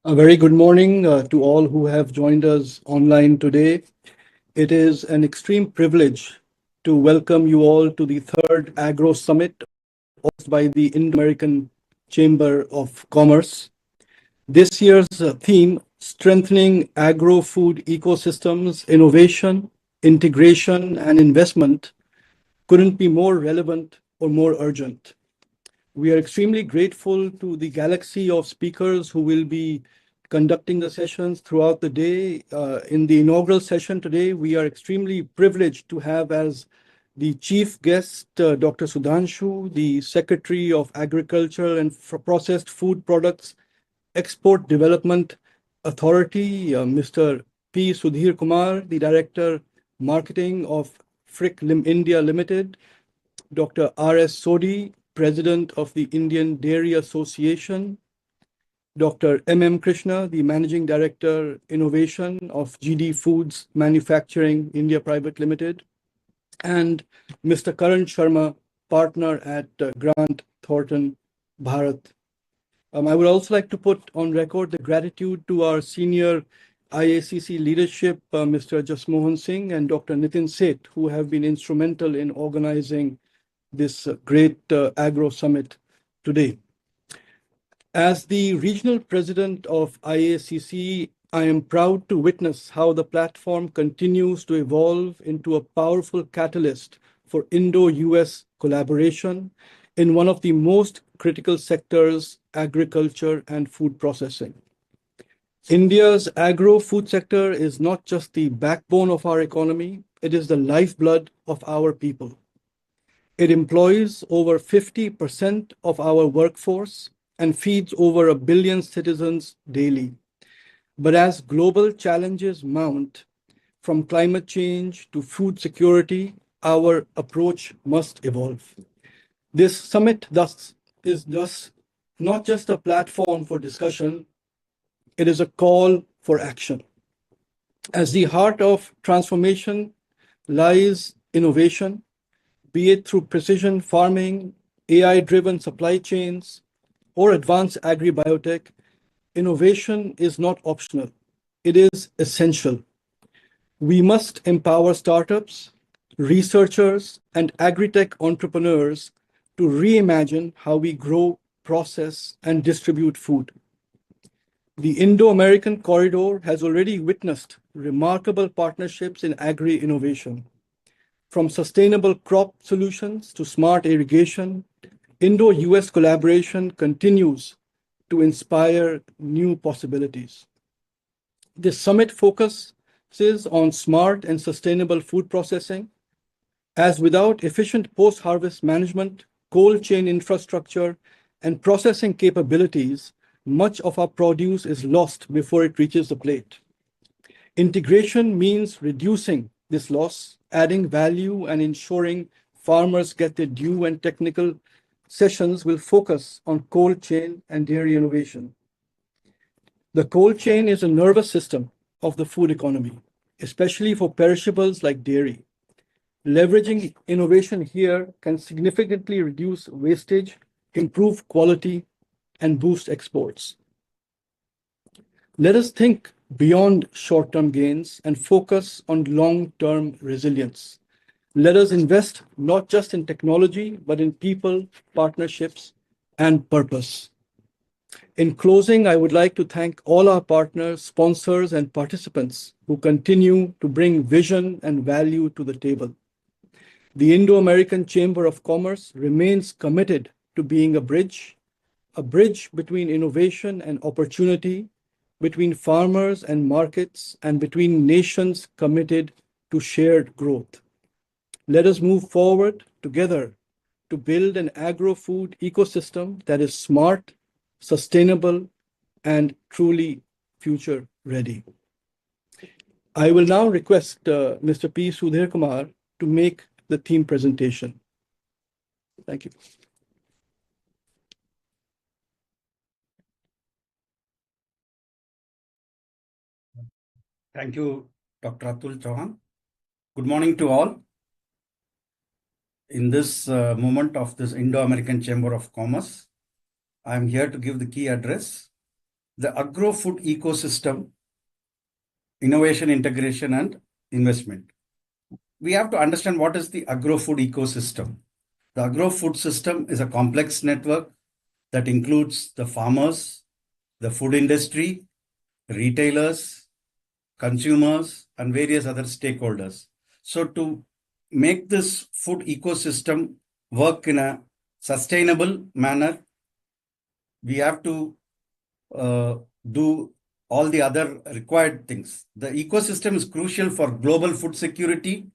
A very good morning to all who have joined us online today. It is an extreme privilege to welcome you all to the third Agro Summit organized by the Indo-American Chamber of Commerce. This year's theme, Strengthening Agro-Food Ecosystems, Innovation, Integration, and Investment, couldn't be more relevant or more urgent. We are extremely grateful to the galaxy of speakers who will be conducting the sessions throughout the day. In the inaugural session today, we are extremely privileged to have as the chief guest Dr. Sudhanshu, the Secretary of Agriculture and Processed Food Products Export Development Authority, Mr. P. Sudhir Kumar, the Director Marketing of Frick India Limited, Dr. R.S. Sodhi, President of the Indian Dairy Association, Dr. M.M. Krishna, the Managing Director, Innovation of GD Foods Manufacturing India Private Limited, and Mr. Karan Sharma, Partner at Grant Thornton Bharat. I would also like to put on record the gratitude to our senior IACC leadership, Mr. Jasmohan Singh and Dr. Nitin Seth, who have been instrumental in organizing this great Agro Summit today. As the regional president of IACC, I am proud to witness how the platform continues to evolve into a powerful catalyst for Indo-US collaboration in one of the most critical sectors, agriculture and food processing. India's agro-food sector is not just the backbone of our economy, it is the lifeblood of our people. It employs over 50% of our workforce and feeds over 1 billion citizens daily. But as global challenges mount, from climate change to food security, our approach must evolve. This summit is not just a platform for discussion, it is a call for action. As the heart of transformation lies innovation, be it through precision farming, AI-driven supply chains, or advanced agribiotech, innovation is not optional. It is essential. We must empower startups, researchers, and agri-tech entrepreneurs to reimagine how we grow, process, and distribute food. The Indo-American corridor has already witnessed remarkable partnerships in agri-innovation. From sustainable crop solutions to smart irrigation, Indo-US collaboration continues to inspire new possibilities. This summit focuses on smart and sustainable food processing, as without efficient post-harvest management, cold chain infrastructure, and processing capabilities, much of our produce is lost before it reaches the plate. Integration means reducing this loss, adding value, and ensuring farmers get their due, and technical sessions will focus on cold chain and dairy innovation. The cold chain is a nervous system of the food economy, especially for perishables like dairy. Leveraging innovation here can significantly reduce wastage, improve quality, and boost exports. Let us think beyond short-term gains and focus on long-term resilience. Let us invest not just in technology, but in people, partnerships, and purpose. In closing, I would like to thank all our partners, sponsors, and participants who continue to bring vision and value to the table. The Indo-American Chamber of Commerce remains committed to being a bridge between innovation and opportunity, between farmers and markets, and between nations committed to shared growth. Let us move forward together to build an agro-food ecosystem that is smart, sustainable, and truly future-ready. I will now request Mr. P. Sudhir Kumar to make the theme presentation. Thank you. Thank you, Dr. Atul Chauhan. Good morning to all. In this moment of this Indo-American Chamber of Commerce, I am here to give the key address the agro-food ecosystem, innovation, integration, and investment. We have to understand what is the agro-food ecosystem. The agro-food system is a complex network that includes the farmers, the food industry, retailers, consumers, and various other stakeholders. So to make this food ecosystem work in a sustainable manner, we have to do all the other required things. The ecosystem is crucial for global food security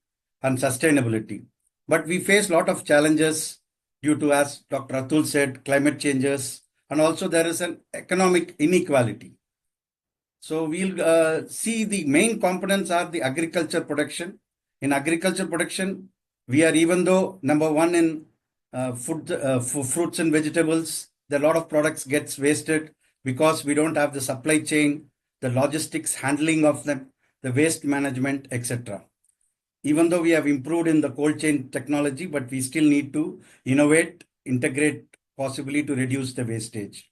and sustainability. But we face a lot of challenges due to, as Dr. Atul said, climate changes, and also there is an economic inequality. So we'll see the main components are the agriculture production. In agriculture production, we are, even though number one in fruits and vegetables, a lot of products gets wasted because we don't have the supply chain, the logistics handling of them, the waste management, etc. Even though we have improved in the cold chain technology, but we still need to innovate, integrate, possibly to reduce the wastage.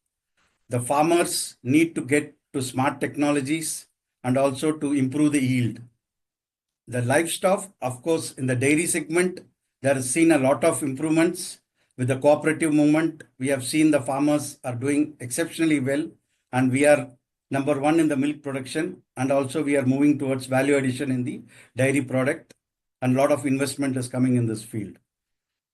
The farmers need to get to smart technologies and also to improve the yield. The livestock, of course, in the dairy segment, there has seen a lot of improvements. With the cooperative movement, we have seen the farmers are doing exceptionally well, and we are number one in the milk production, and also we are moving towards value addition in the dairy product, and a lot of investment is coming in this field.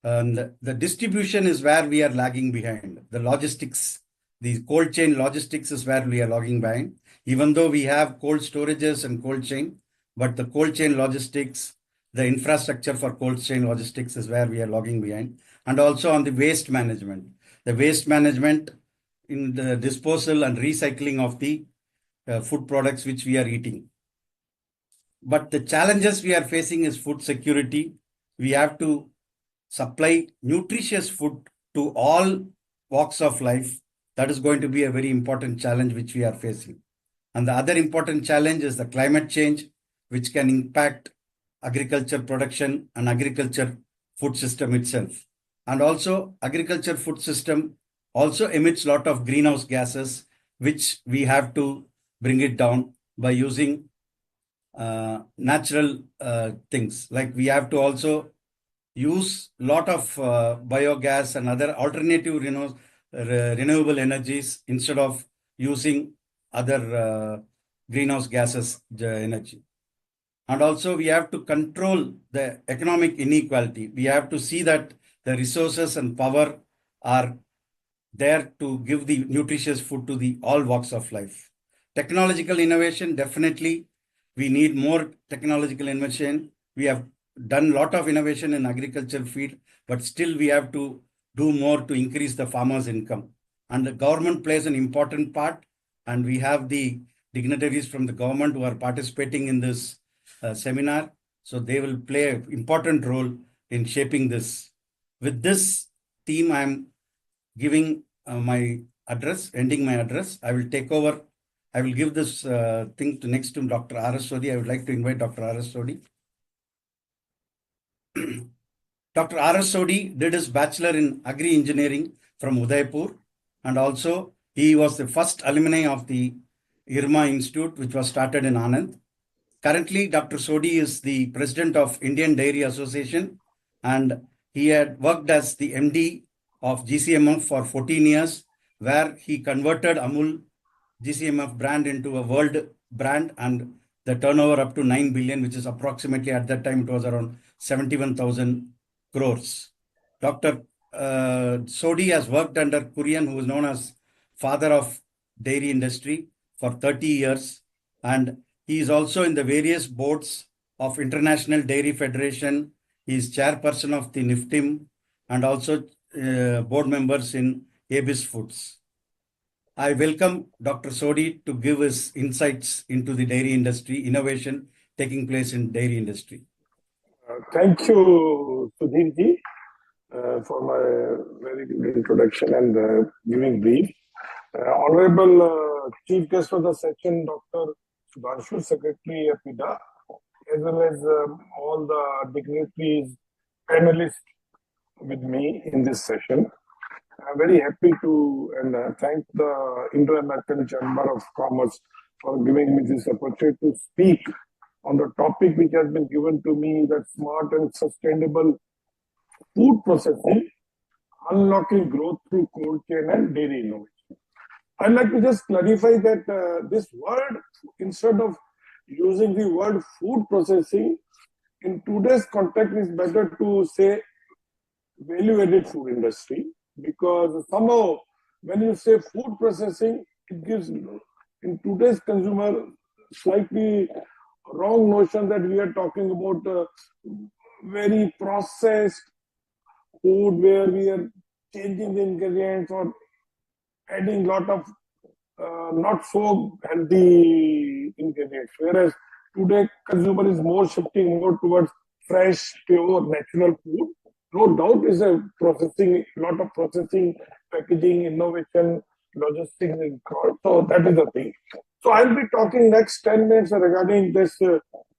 And the distribution is where we are lagging behind. The logistics, the cold chain logistics is where we are lagging behind. Even though we have cold storages and cold chain, but the cold chain logistics, the infrastructure for cold chain logistics is where we are lagging behind. And also on the waste management. The waste management in the disposal and recycling of the food products which we are eating. But the challenges we are facing is food security. We have to supply nutritious food to all walks of life. That is going to be a very important challenge which we are facing. And the other important challenge is the climate change, which can impact agriculture production and agriculture food system itself. And also agriculture food system also emits a lot of greenhouse gases, which we have to bring it down by using natural things. Like we have to also use a lot of biogas and other alternative renewable energies instead of using other greenhouse gases energy. And also we have to control the economic inequality. We have to see that the resources and power are there to give the nutritious food to the all walks of life. Technological innovation, definitely we need more technological innovation. We have done a lot of innovation in agriculture field, but still we have to do more to increase the farmers' income. And the government plays an important part, and we have the dignitaries from the government who are participating in this seminar. So they will play an important role in shaping this. With this theme, I am giving my address, ending my address. I will take over. I will give this thing to next to Dr. R.S. Sodhi. I would like to invite Dr. R.S. Sodhi. Dr. R.S. Sodhi did his bachelor in agri-engineering from Udaipur, and also he was the first alumni of the IRMA Institute, which was started in Anand. Currently, Dr. Sodhi is the president of Indian Dairy Association, and he had worked as the MD of GCMF for 14 years, where he converted Amul GCMF brand into a world brand, and the turnover up to 9 billion, which is approximately at that time it was around 71,000 crores. Dr. Sodhi has worked under Kurian, who is known as father of dairy industry, for 30 years, and he is also in the various boards of International Dairy Federation. He is chairperson of the NIFTIM and also board members in Abyss Foods. I welcome Dr. Sodhi to give his insights into the dairy industry, innovation taking place in dairy industry. Thank you, Sudhirji, for my very good introduction and giving brief. Honorable Chief Guest of the session, Dr. Sudhanshu, Secretary PIDA, as well as all the dignitaries, panelists with me in this session. I'm very happy to thank the Indo-American Chamber of Commerce for giving me this opportunity to speak on the topic which has been given to me, that smart and sustainable food processing, unlocking growth through cold chain and dairy innovation. I'd like to just clarify that this word, instead of using the word food processing, in today's context, is better to say value-added food industry, because somehow when you say food processing, it gives in today's consumer slightly wrong notion that we are talking about very processed food where we are changing the ingredients or adding lot of not so healthy ingredients. Whereas today consumer is more shifting more towards fresh, pure, natural food. No doubt is a lot of processing, packaging, innovation, logistics involved. So that is the thing. So I'll be talking next 10 minutes regarding this,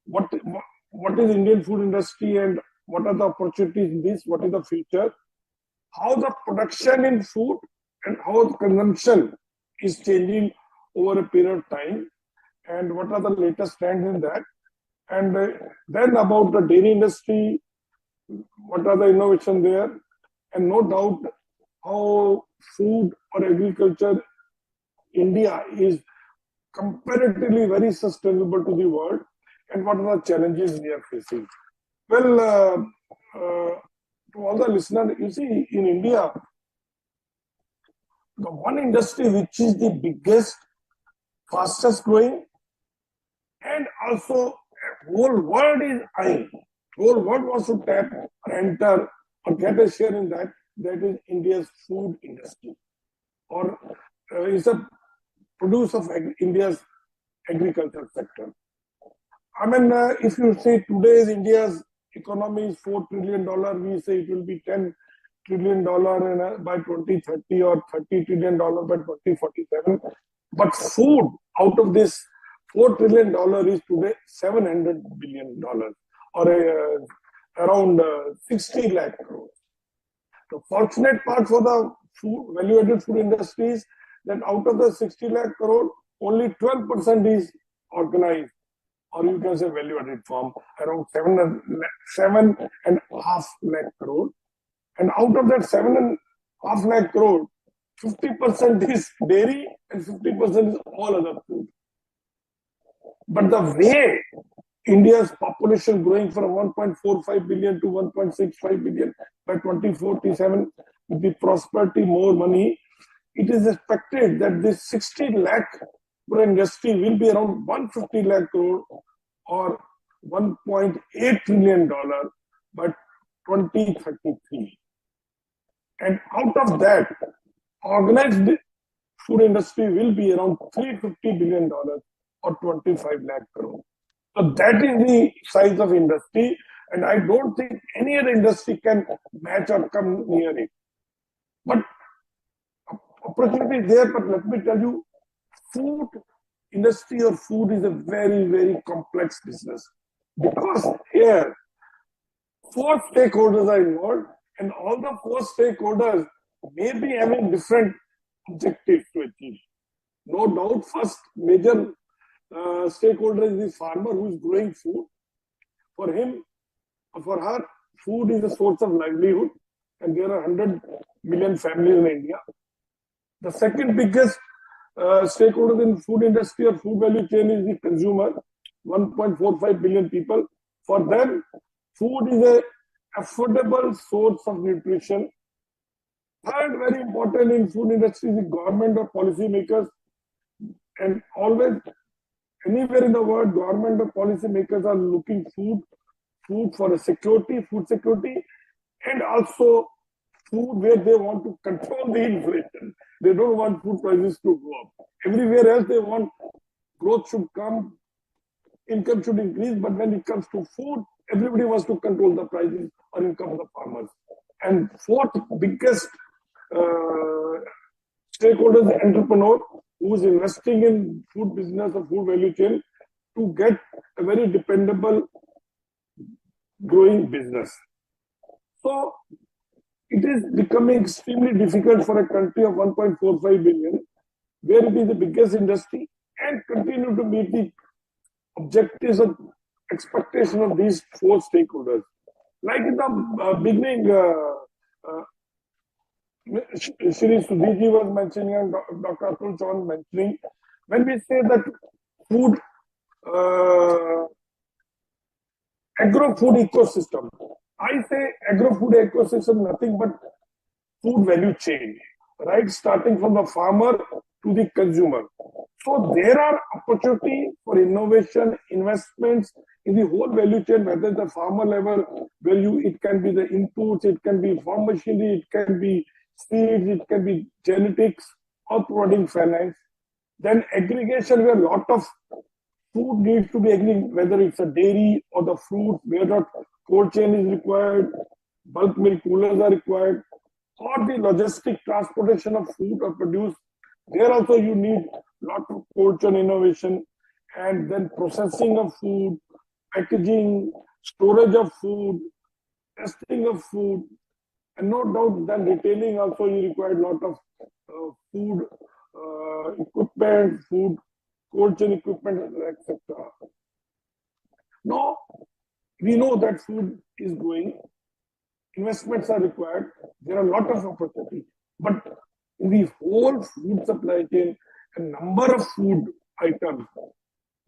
what is Indian food industry and what are the opportunities in this, what is the future, how the production in food and how the consumption is changing over a period of time, and what are the latest trends in that, and then about the dairy industry, what are the innovation there, and no doubt how food or agriculture India is comparatively very sustainable to the world, and what are the challenges we are facing. Well, to all the listeners, you see, in India, the one industry which is the biggest, fastest growing, and also whole world is eyeing, whole world wants to tap or enter or get a share in that, that is India's food industry, or is a produce of India's agriculture sector. I mean, if you say today's India's economy is $4 trillion, we say it will be $10 trillion by 2030 or $30 trillion by 2047. But food out of this $4 trillion is today $700 billion, or around 60 lakh crores. The fortunate part for the food, value-added food industry is that out of the 60 lakh crore, only 12% is organized, or you can say value-added form, around 7.5 lakh crore. And out of that 7.5 lakh crore, 50% is dairy and 50% is all other food. But the way India's population growing from 1.45 billion to 1.65 billion by 2047, with the prosperity, more money, it is expected that this 60 lakh crore industry will be around 150 lakh crore or $1.8 trillion by 2033. And out of that, organized food industry will be around $350 billion or 25 lakh crore. So that is the size of industry, and I don't think any other industry can match or come near it. But opportunity is there, but let me tell you, food industry or food is a very, very complex business, because here 4 stakeholders are involved, and all the 4 stakeholders may be having different objectives to achieve. No doubt, first major stakeholder is the farmer who is growing food. For him, for her, food is a source of livelihood, and there are 100 million families in India. The second biggest stakeholder in food industry or food value chain is the consumer, 1.45 billion people. For them, food is an affordable source of nutrition. Third, very important in food industry is the government or policy makers. And always, anywhere in the world, government or policy makers are looking food for a security, food security, and also food where they want to control the inflation. They don't want food prices to go up. Everywhere else they want growth should come, income should increase, but when it comes to food, everybody wants to control the prices or income of the farmers. And fourth biggest stakeholder is the entrepreneur who is investing in food business or food value chain to get a very dependable growing business. So it is becoming extremely difficult for a country of 1.45 billion, where it is the biggest industry, and continue to meet the objectives and expectation of these four stakeholders. Like in the beginning, Shri Sudhiji was mentioning and Dr. Atul Chauhan mentioning, when we say that food, agro-food ecosystem, I say agro-food ecosystem nothing but food value chain, right? Starting from the farmer to the consumer. So there are opportunity for innovation, investments in the whole value chain, whether the farmer level value, it can be the inputs, it can be farm machinery, it can be seeds, it can be genetics, or providing finance. Then aggregation, where a lot of food needs to be aggregated, whether it's a dairy or the fruit, where the cold chain is required, bulk milk coolers are required, or the logistic transportation of food or produce. There also you need a lot of cold chain innovation, and then processing of food, packaging, storage of food, testing of food, and no doubt then retailing also you require a lot of food equipment, food cold chain equipment, etc. Now, we know that food is growing, investments are required, there are a lot of opportunity, but in the whole food supply chain, a number of food items,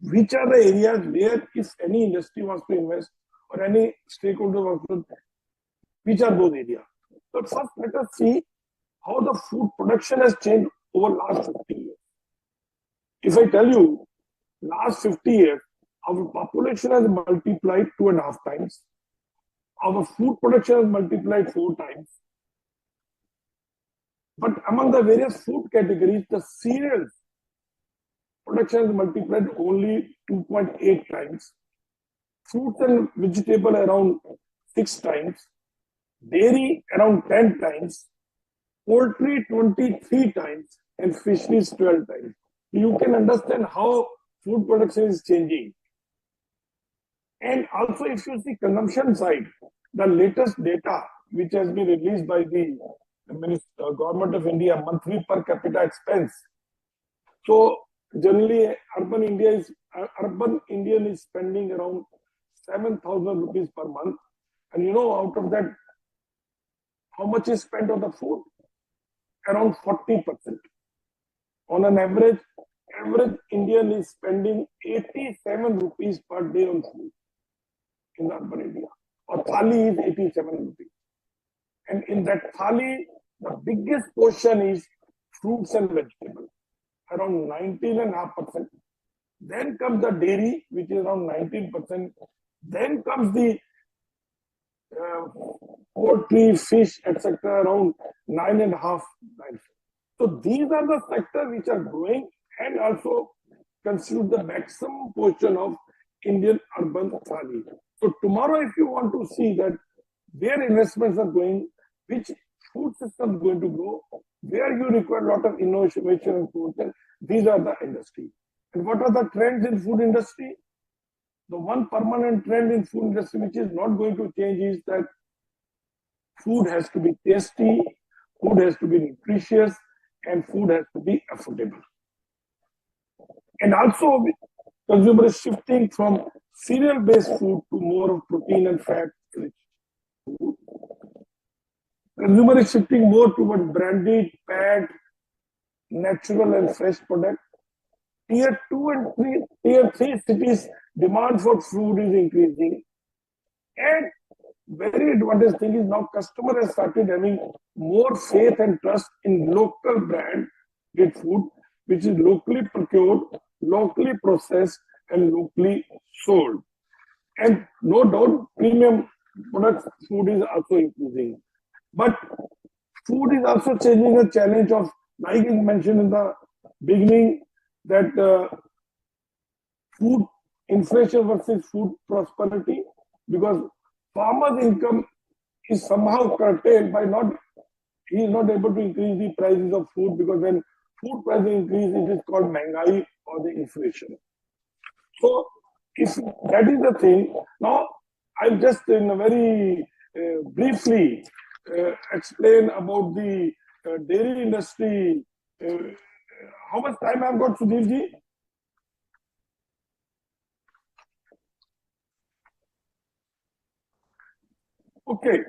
which are the areas where if any industry wants to invest or any stakeholder wants to, which are those areas? So first, let us see how the food production has changed over last 50 years. If I tell you, last 50 years, our population has multiplied 2.5 times. Our food production has multiplied 4 times. But among the various food categories, the cereals production has multiplied only 2.8 times. Fruits and vegetable around 6 times. Dairy around 10 times. Poultry 23 times. And fisheries 12 times. You can understand how food production is changing. And also, if you see consumption side, the latest data which has been released by the Government of India, monthly per capita expense. So generally, urban Indian is spending around 7,000 rupees per month, and you know, out of that, how much is spent on the food? Around 40%. On an average Indian is spending 87 rupees per day on food in urban India. Or thali is 87 rupees. And in that thali, the biggest portion is fruits and vegetables, around 19.5%. Then comes the dairy, which is around 19%. Then comes the poultry, fish, etc., around 9.5%. So these are the sectors which are growing and also constitute the maximum portion of Indian urban thali. So tomorrow, if you want to see that where investments are going, which food system is going to grow, where you require a lot of innovation and growth, these are the industry. And what are the trends in food industry? The one permanent trend in food industry which is not going to change is that food has to be tasty, food has to be nutritious, and food has to be affordable. And also, consumer is shifting from cereal-based food to more of protein and fat-rich food. Consumer is shifting more towards branded, packed, natural and fresh product. Tier 2 and Tier 3 cities, demand for food is increasing. And very advantage thing is now customer has started having more faith and trust in local branded food, which is locally procured, locally processed, and locally sold. And no doubt, premium products food is also increasing. But food is also changing the challenge of, like I mentioned in the beginning, that food inflation versus food prosperity, because farmer's income is somehow curtailed by he is not able to increase the prices of food, because when food prices increase, it is called महंगाई or the inflation. So if that is the thing, now I'll just in a very briefly explain about the dairy industry. How much time I've got, Sudhir ji? Okay.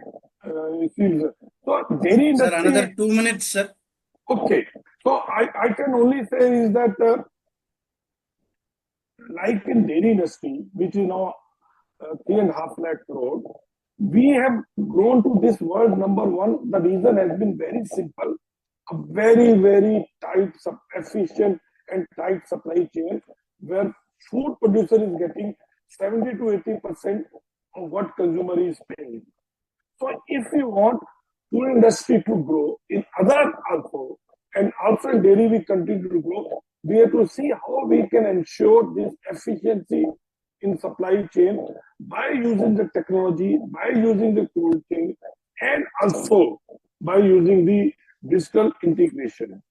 So dairy industry. Sir, another 2 minutes, sir. Okay. So I can only say is that like in dairy industry, which is now 3.5 lakh crore, we have grown to this world number one. The reason has been very simple: a very, very tight, efficient and tight supply chain, where food producer is getting 70 to 80% of what consumer is paying. So if you want food industry to grow in other also, and also in dairy we continue to grow, we have to see how we can ensure this efficiency in supply chain by using the technology, by using the cold chain, and also by using the digital integration.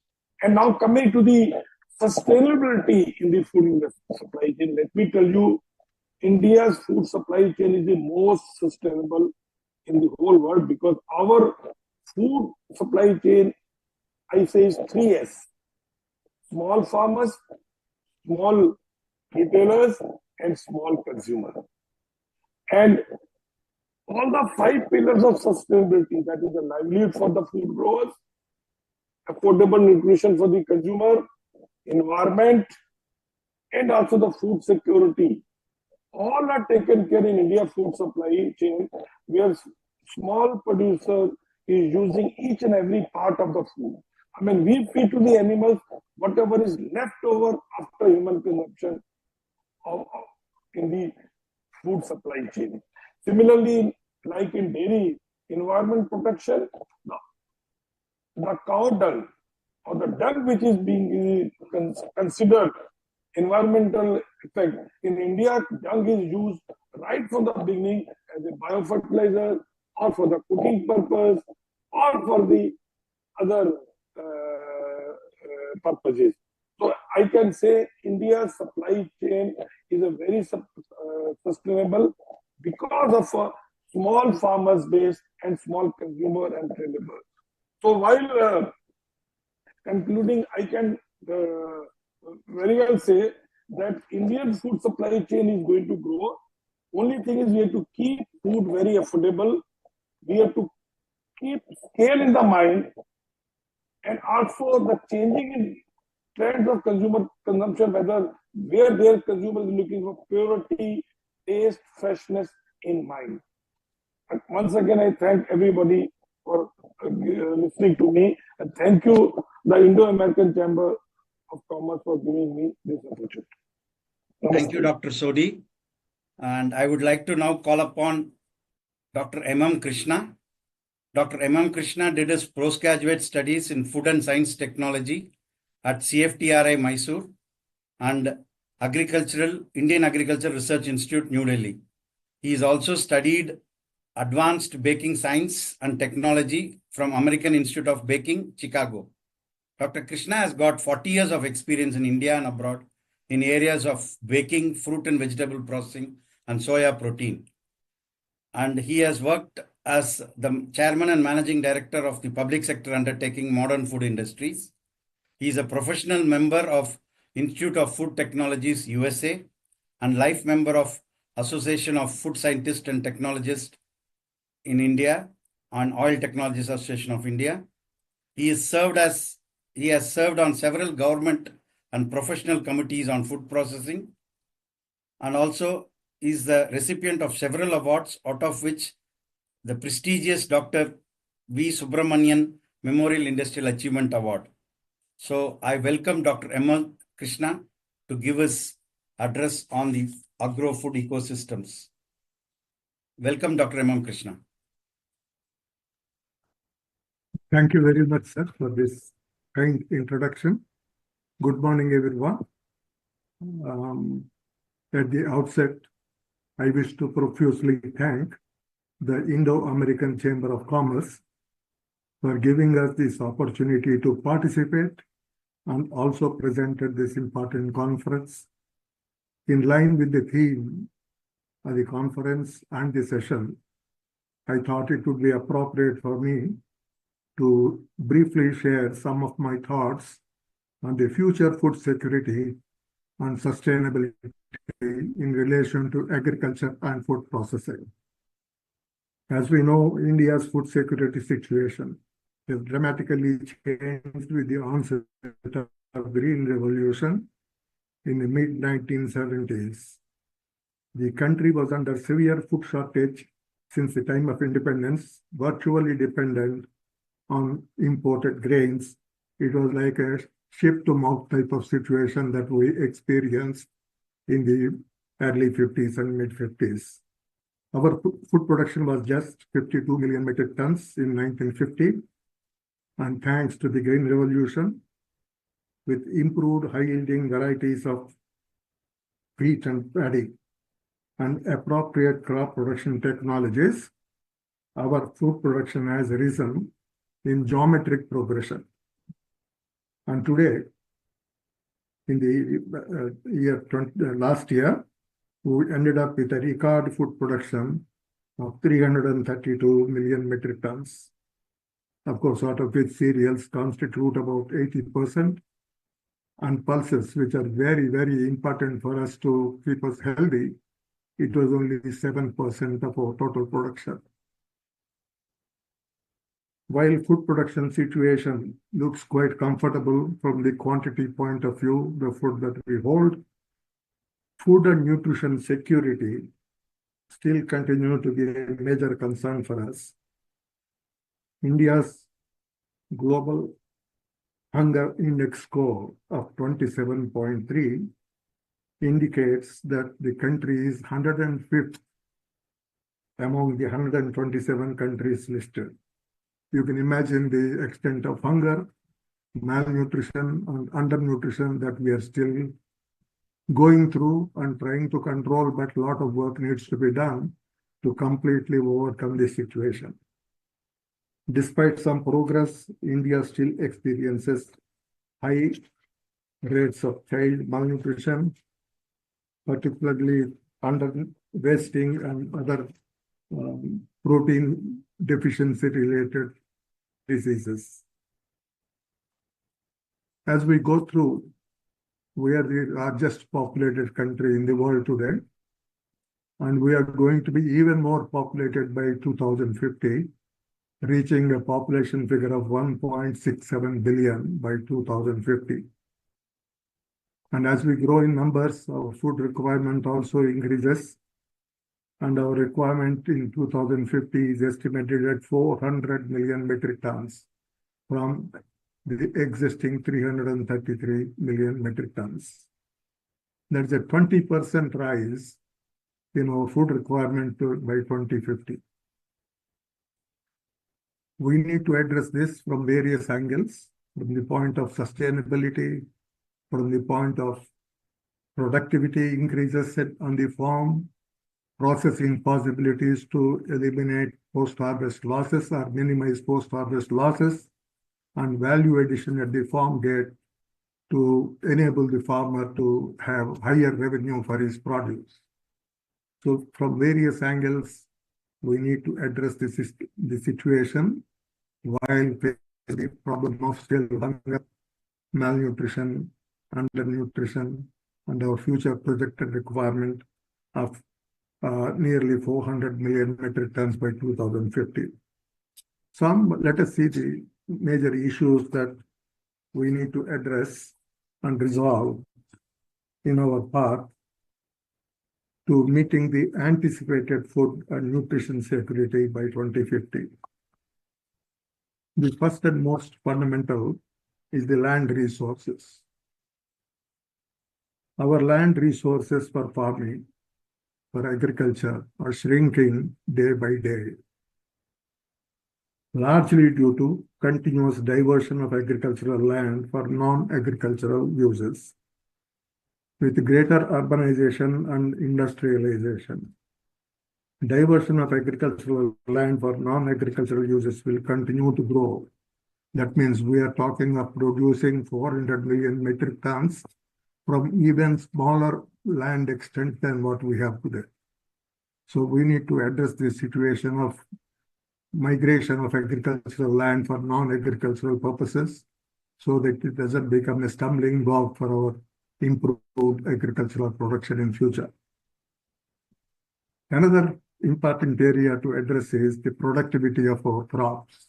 And now coming to the sustainability in the food industry supply chain, let me tell you, India's food supply chain is the most sustainable in the whole world, because our food supply chain, I say, is 3S: small farmers, small retailers, and small consumer. And all the 5 pillars of sustainability, that is the livelihood for the food growers, affordable nutrition for the consumer, environment, and also the food security, all are taken care in India food supply chain, where small producer is using each and every part of the food. I mean, we feed to the animals whatever is left over after human consumption in the food supply chain. Similarly, like in dairy, environment protection, the cow dung or the dung which is being considered environmental effect. In India, dung is used right from the beginning as a biofertilizer, or for the cooking purpose, or for the other purposes. So I can say India's supply chain is a very sustainable because of a small farmers base and small consumer and traders. So while concluding, I can very well say that Indian food supply chain is going to grow. Only thing is we have to keep food very affordable. We have to keep scale in the mind, and also the changing in trends of consumer consumption, whether where their consumer is looking for purity, taste, freshness in mind. And once again, I thank everybody for listening to me, and thank you, the Indo-American Chamber of Commerce, for giving me this opportunity. Thank you, Dr. Sodhi. And I would like to now call upon Dr. M.M. Krishna. Dr. M.M. Krishna did his postgraduate studies in Food and Science Technology at CFTRI Mysore and Indian Agricultural Research Institute, New Delhi. He has also studied Advanced Baking Science and Technology from American Institute of Baking, Chicago. Dr. Krishna has got 40 years of experience in India and abroad in areas of baking, fruit and vegetable processing, and soya protein. And he has worked as the chairman and managing director of the public sector undertaking Modern Food Industries. He is a professional member of Institute of Food Technologies, USA, and life member of Association of Food Scientists and Technologists in India and Oil Technologies Association of India. He has served on several government and professional committees on food processing, and also is the recipient of several awards, out of which the prestigious Dr. V. Subramanian Memorial Industrial Achievement Award. So I welcome Dr. M. Krishna to give us address on the agro-food ecosystems. Welcome, Dr. M. Krishna. Thank you very much, sir, for this kind introduction. Good morning, everyone. At the outset, I wish to profusely thank the Indo-American Chamber of Commerce for giving us this opportunity to participate and also present at this important conference. In line with the theme of the conference and the session, I thought it would be appropriate for me to briefly share some of my thoughts on the future food security and sustainability in relation to agriculture and food processing. As we know, India's food security situation has dramatically changed with the onset of Green Revolution in the mid-1970s. The country was under severe food shortage since the time of independence, virtually dependent on imported grains. It was like a ship-to-mouth type of situation that we experienced in the early 50s and mid-50s. Our food production was just 52 million metric tons in 1950. And thanks to the Green Revolution, with improved high-yielding varieties of wheat and paddy and appropriate crop production technologies, our food production has risen in geometric progression. And today, in the last year, we ended up with a record food production of 332 million metric tons. Of course, out of which cereals constitute about 80%, and pulses, which are very, very important for us to keep us healthy, it was only 7% of our total production. While food production situation looks quite comfortable from the quantity point of view, the food that we hold, food and nutrition security still continue to be a major concern for us. India's global hunger index score of 27.3 indicates that the country is 105th among the 127 countries listed. You can imagine the extent of hunger, malnutrition, and undernutrition that we are still going through and trying to control, but a lot of work needs to be done to completely overcome this situation. Despite some progress, India still experiences high rates of child malnutrition, particularly under wasting and other protein deficiency related diseases. As we go through, we are the largest populated country in the world today, and we are going to be even more populated by 2050, reaching a population figure of 1.67 billion by 2050. And as we grow in numbers, our food requirement also increases, and our requirement in 2050 is estimated at 400 million metric tons from the existing 333 million metric tons. That's a 20% rise in our food requirement by 2050. We need to address this from various angles, from the point of sustainability, from the point of productivity increases on the farm, processing possibilities to eliminate post-harvest losses or minimize post-harvest losses, and value addition at the farm gate to enable the farmer to have higher revenue for his produce. So from various angles, we need to address the situation while facing the problem of still hunger, malnutrition, undernutrition, and our future projected requirement of nearly 400 million metric tons by 2050. Let us see the major issues that we need to address and resolve in our path to meeting the anticipated food and nutrition security by 2050. The first and most fundamental is the land resources. Our land resources for farming, for agriculture, are shrinking day by day, largely due to continuous diversion of agricultural land for non-agricultural uses. With greater urbanization and industrialization, diversion of agricultural land for non-agricultural uses will continue to grow. That means we are talking of producing 400 million metric tons from even smaller land extent than what we have today. So we need to address this situation of migration of agricultural land for non-agricultural purposes so that it doesn't become a stumbling block for our improved agricultural production in future. Another important area to address is the productivity of our crops.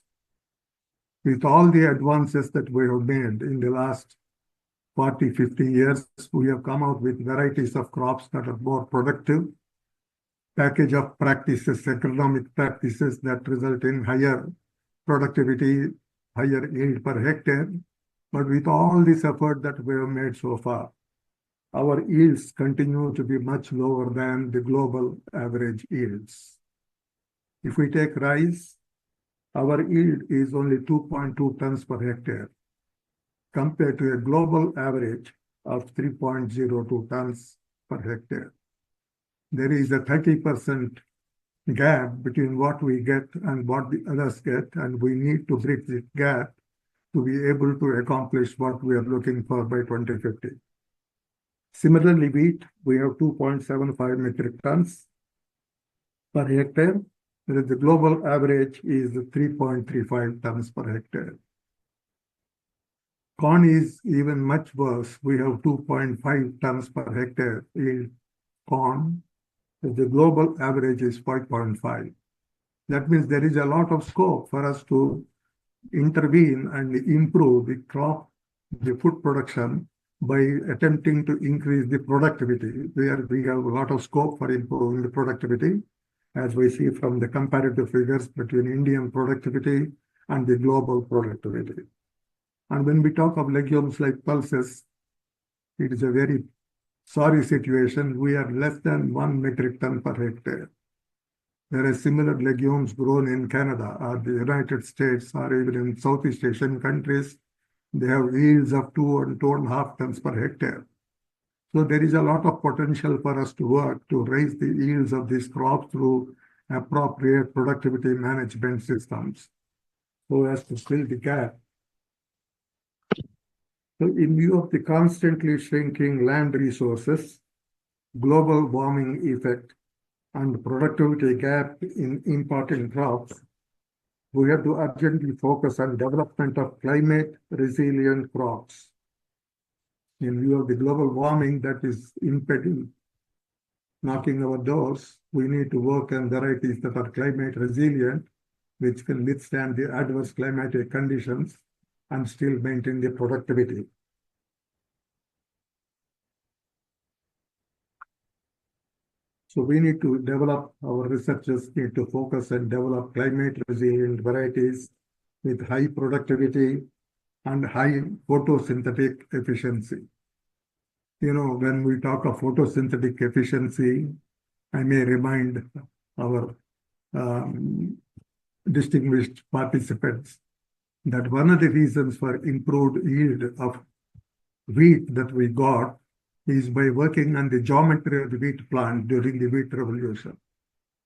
With all the advances that we have made in the last 40, 50 years, we have come out with varieties of crops that are more productive, package of practices, economic practices that result in higher productivity, higher yield per hectare. But with all this effort that we have made so far, our yields continue to be much lower than the global average yields. If we take rice, our yield is only 2.2 tons per hectare, compared to a global average of 3.02 tons per hectare. There is a 30% gap between what we get and what the others get, and we need to bridge this gap to be able to accomplish what we are looking for by 2050. Similarly, wheat, we have 2.75 metric tons per hectare, whereas the global average is 3.35 tons per hectare. Corn is even much worse. We have 2.5 tons per hectare yield corn. The global average is 5.5. That means there is a lot of scope for us to intervene and improve the crop, the food production by attempting to increase the productivity. Where we have a lot of scope for improving the productivity, as we see from the comparative figures between Indian productivity and the global productivity. And when we talk of legumes like pulses, it is a very sorry situation. We are less than 1 metric ton per hectare. Whereas similar legumes grown in Canada or the United States or even in Southeast Asian countries, they have yields of 2 and 2.5 tons per hectare. So there is a lot of potential for us to work to raise the yields of these crops through appropriate productivity management systems, so as to fill the gap. So in view of the constantly shrinking land resources, global warming effect, and productivity gap in important crops, we have to urgently focus on development of climate resilient crops. In view of the global warming that is impeding, knocking our doors, we need to work on varieties that are climate resilient, which can withstand the adverse climatic conditions and still maintain the productivity. So we need to develop, our researchers need to focus and develop climate resilient varieties with high productivity and high photosynthetic efficiency. You know, when we talk of photosynthetic efficiency, I may remind our distinguished participants that one of the reasons for improved yield of wheat that we got is by working on the geometry of the wheat plant during the wheat revolution.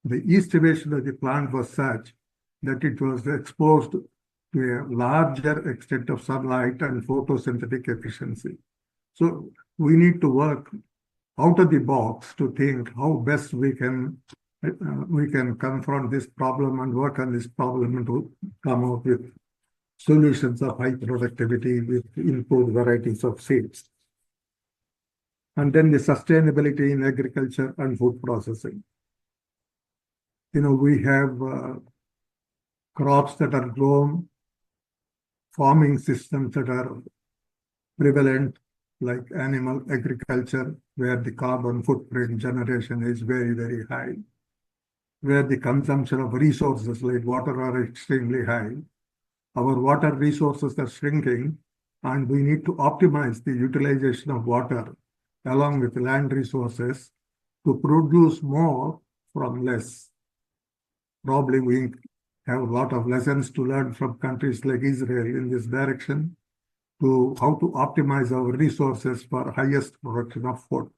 The estimation of the plant was such that it was exposed to a larger extent of sunlight and photosynthetic efficiency. So we need to work out of the box to think how best we can confront this problem and work on this problem and to come out with solutions of high productivity with improved varieties of seeds. And then the sustainability in agriculture and food processing. You know, we have crops that are grown, farming systems that are prevalent, like animal agriculture, where the carbon footprint generation is very, very high, where the consumption of resources like water are extremely high. Our water resources are shrinking, and we need to optimize the utilization of water along with land resources to produce more from less. Probably we have a lot of lessons to learn from countries like Israel in this direction, to how to optimize our resources for highest production of food.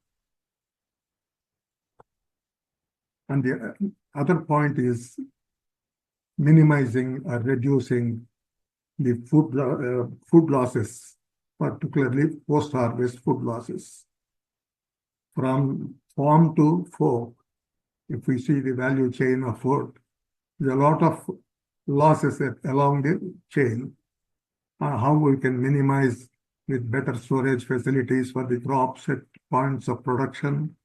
And the other point is minimizing or reducing the food losses, particularly post-harvest food losses. From farm to fork, if we see the value chain of food, there's a lot of losses along the chain, how we can minimize with better storage facilities for the crops at points of production,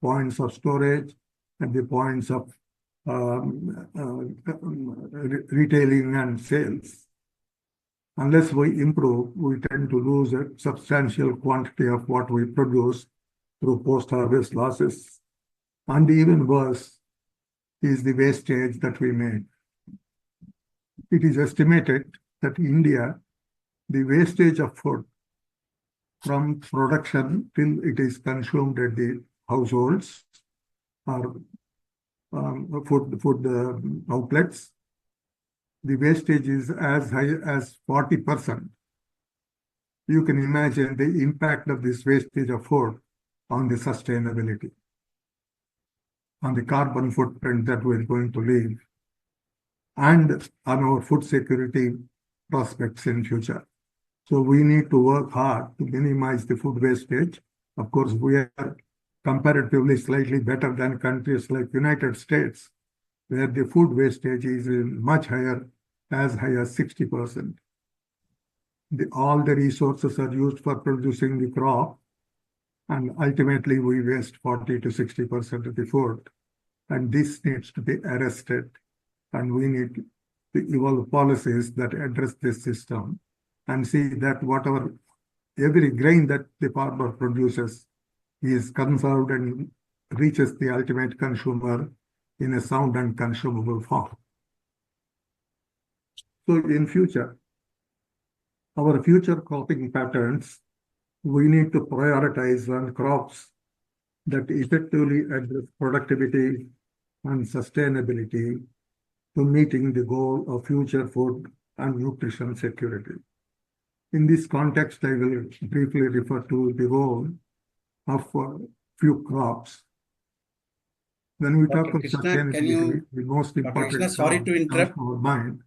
points of storage, and the points of retailing and sales. Unless we improve, we tend to lose a substantial quantity of what we produce through post-harvest losses. And even worse is the wastage that we make. It is estimated that India, the wastage of food from production till it is consumed at the households or food outlets, the wastage is as high as 40%. You can imagine the impact of this wastage of food on the sustainability, on the carbon footprint that we're going to leave, and on our food security prospects in future. So we need to work hard to minimize the food wastage. Of course, we are comparatively slightly better than countries like United States, where the food wastage is much higher, as high as 60%. All the resources are used for producing the crop, and ultimately we waste 40 to 60% of the food. And this needs to be arrested, and we need to evolve policies that address this system and see that every grain that the farmer produces is conserved and reaches the ultimate consumer in a sound and consumable form. So in future, our future cropping patterns, we need to prioritize on crops that effectively address productivity and sustainability to meeting the goal of future food and nutrition security. In this context, I will briefly refer to the role of few crops. When we talk of sustainability, the most important Krishna, sorry to interrupt. Our mind.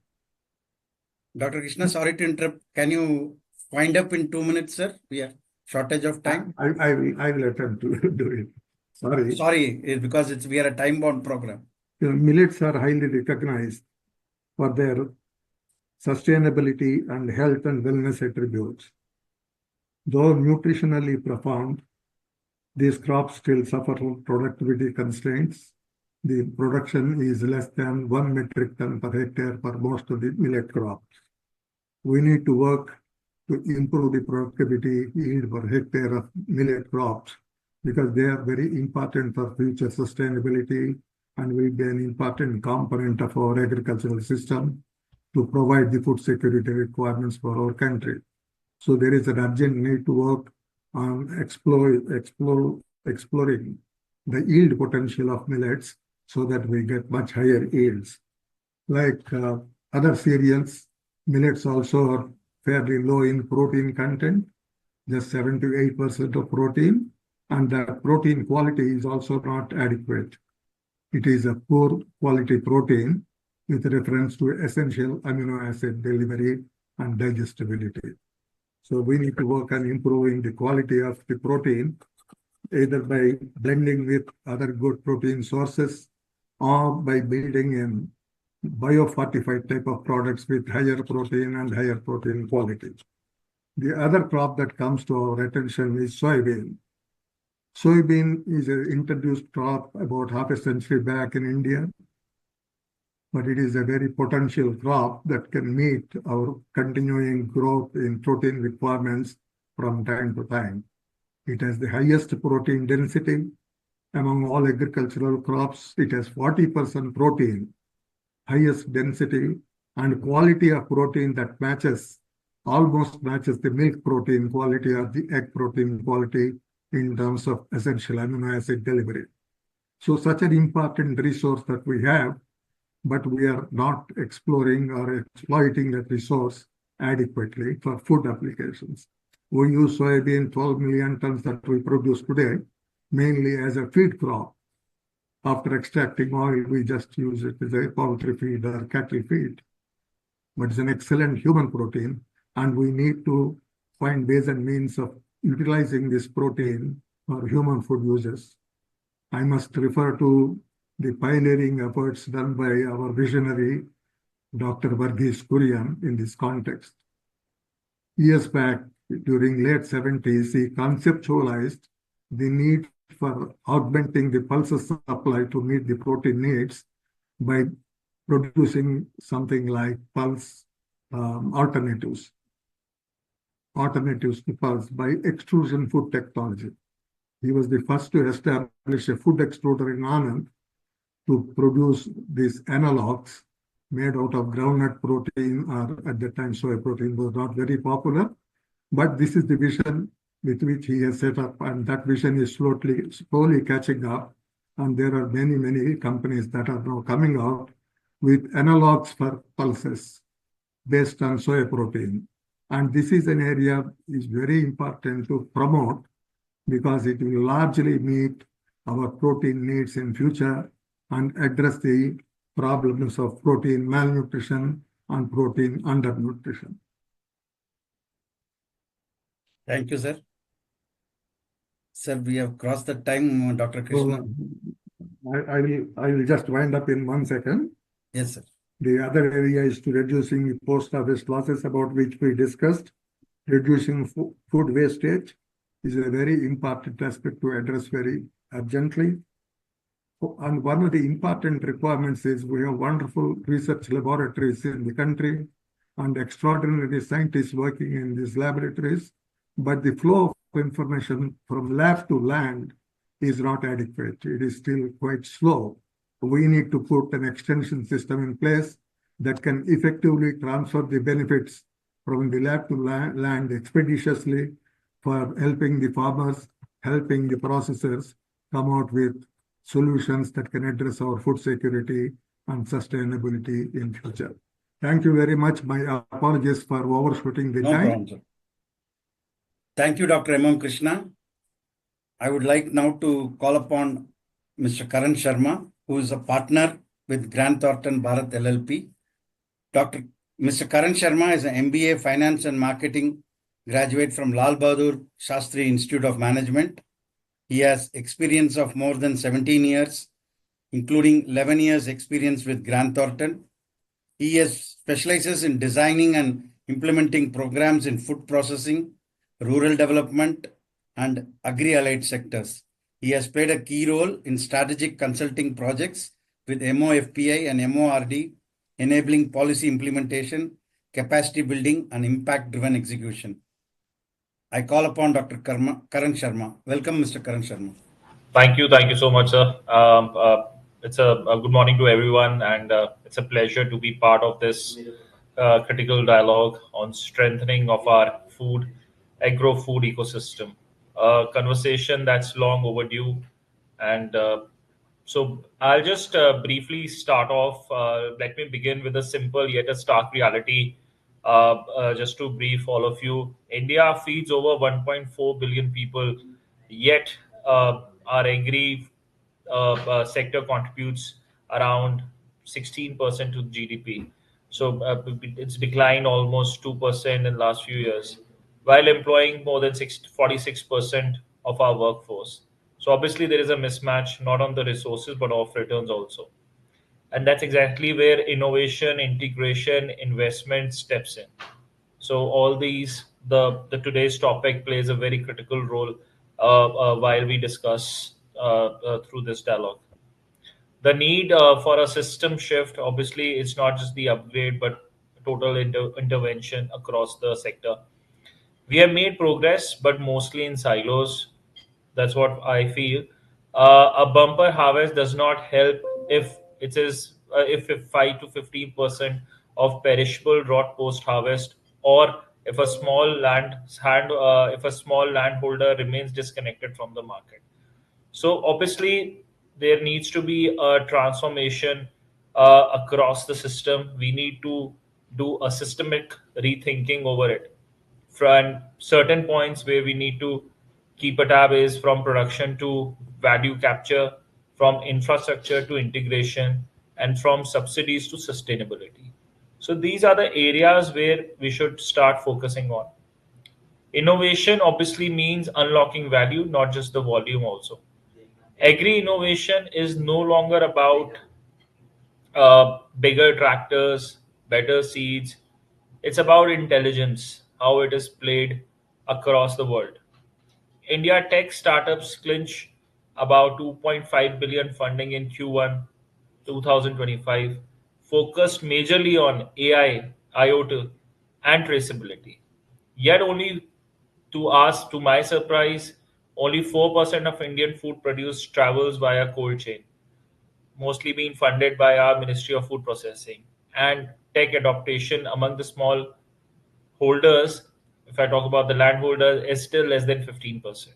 Dr. Krishna, sorry to interrupt. Can you wind up in 2 minutes, sir? We have shortage of time. I will attempt to do it. Sorry. Sorry, because we are a time-bound program. Millets are highly recognized for their sustainability and health and wellness attributes. Though nutritionally profound, these crops still suffer from productivity constraints. The production is less than 1 metric ton per hectare for most of the millet crops. We need to work to improve the productivity yield per hectare of millet crops because they are very important for future sustainability and will be an important component of our agricultural system to provide the food security requirements for our country. So there is an urgent need to work on exploring the yield potential of millets so that we get much higher yields. Like other cereals, millets also are fairly low in protein content, just 7 to 8% of protein, and the protein quality is also not adequate. It is a poor quality protein with reference to essential amino acid delivery and digestibility. So we need to work on improving the quality of the protein, either by blending with other good protein sources or by building in biofortified type of products with higher protein and higher protein quality. The other crop that comes to our attention is soybean. Soybean is an introduced crop about half a century back in India, but it is a very potential crop that can meet our continuing growth in protein requirements from time to time. It has the highest protein density among all agricultural crops. It has 40% protein, highest density, and quality of protein that almost matches the milk protein quality or the egg protein quality in terms of essential amino acid delivery. So such an important resource that we have, but we are not exploring or exploiting that resource adequately for food applications. We use soybean 12 million tons that we produce today, mainly as a feed crop. After extracting oil, we just use it as a poultry feed or cattle feed. But it's an excellent human protein, and we need to find ways and means of utilizing this protein for human food uses. I must refer to the pioneering efforts done by our visionary Dr. Varghese Kurian in this context. Years back, during late 70s, he conceptualized the need for augmenting the pulses supply to meet the protein needs by producing something like pulse alternatives to pulse by extrusion food technology. He was the first to establish a food extruder in Anand to produce these analogs made out of groundnut protein, or at the time soy protein was not very popular. But this is the vision with which he has set up, and that vision is slowly catching up. And there are many, many companies that are now coming out with analogs for pulses based on soy protein. And this is an area is very important to promote because it will largely meet our protein needs in future and address the problems of protein malnutrition and protein undernutrition. Thank you, sir. Sir, we have crossed the time, Dr. Krishna. I will just wind up in 1 second. Yes, sir. The other area is to reducing post-harvest losses, about which we discussed. Reducing food wastage is a very important aspect to address very urgently. And one of the important requirements is we have wonderful research laboratories in the country and extraordinary scientists working in these laboratories, but the flow of information from lab to land is not adequate. It is still quite slow. We need to put an extension system in place that can effectively transfer the benefits from the lab to land expeditiously for helping the farmers, helping the processors come out with solutions that can address our food security and sustainability in future. Thank you very much. My apologies for overshooting the No time. problem, sir. Thank you, Dr. M. Krishna. I would like now to call upon Mr. Karan Sharma, who is a partner with Grant Thornton Bharat LLP. Mr. Karan Sharma is an MBA Finance and Marketing graduate from Lal Bahadur Shastri Institute of Management. He has experience of more than 17 years, including 11 years experience with Grant Thornton. He specializes in designing and implementing programs in food processing, rural development, and agri-allied sectors. He has played a key role in strategic consulting projects with MOFPI and MORD, enabling policy implementation, capacity building, and impact-driven execution. I call upon Dr. Karan Sharma. Welcome, Mr. Karan Sharma. Thank you so much, sir. It's a good morning to everyone, and it's a pleasure to be part of this critical dialogue on strengthening of our agro-food ecosystem. A conversation that's long overdue, and so I'll just briefly start off. Let me begin with a simple yet a stark reality. Just to brief all of you, India feeds over 1.4 billion people, yet our agri sector contributes around 16% to GDP. So it's declined almost 2% in the last few years, while employing more than 46% of our workforce. So obviously there is a mismatch, not on the resources, but of returns also. And that's exactly where innovation, integration, investment steps in. So all these, the today's topic plays a very critical role while we discuss through this dialogue. The need for a system shift, obviously, it's not just the upgrade, but total intervention across the sector. We have made progress, but mostly in silos. That's what I feel. A bumper harvest does not help if it is if 5 to 15% of perishable rot post harvest, or if a small landholder remains disconnected from the market. So obviously there needs to be a transformation across the system. We need to do a systemic rethinking over it. From certain points where we need to keep a tab is from production to value capture, from infrastructure to integration, and from subsidies to sustainability. So these are the areas where we should start focusing on. Innovation obviously means unlocking value, not just the volume also. Agri innovation is no longer about bigger tractors, better seeds. It's about intelligence, how it is played across the world. India tech startups clinch about 2.5 billion funding in Q1 2025, focused majorly on AI, IoT, and traceability. Yet only to my surprise, only 4% of Indian food produce travels via cold chain, mostly being funded by our Ministry of Food Processing. And tech adaptation among the small holders, if I talk about the landholders, is still less than 15%.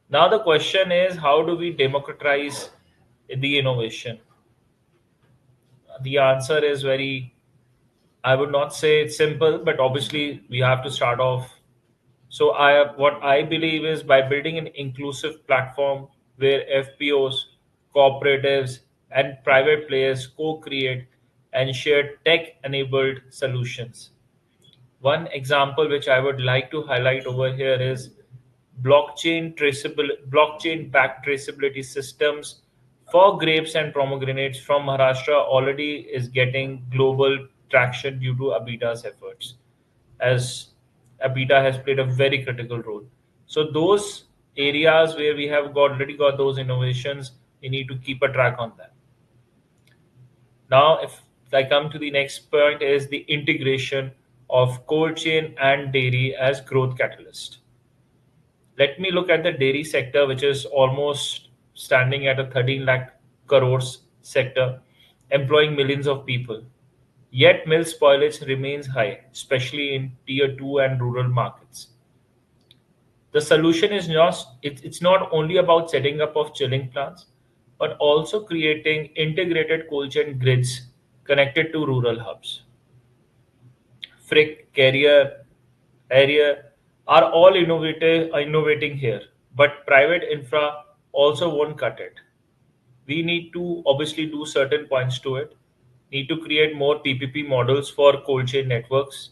Now the question is, how do we democratize the innovation? The answer is very, I would not say it's simple, but obviously we have to start off. So what I believe is by building an inclusive platform where FPOs, cooperatives, and private players co-create and share tech-enabled solutions. One example which I would like to highlight over here is blockchain-backed traceability systems for grapes and pomegranates from Maharashtra already is getting global traction due to Abita's efforts, as Abita has played a very critical role. So those areas where we have already got those innovations, we need to keep a track on that. Now, if I come to the next point, is the integration of cold chain and dairy as growth catalyst. Let me look at the dairy sector, which is almost standing at a 13 lakh crores sector, employing millions of people. Yet milk spoilage remains high, especially in tier 2 and rural markets. The solution is it's not only about setting up of chilling plants, but also creating integrated cold chain grids connected to rural hubs. Frick, Carrier, Area are all innovating here, but private infra also won't cut it. We need to obviously do certain points to it. Need to create more PPP models for cold chain networks,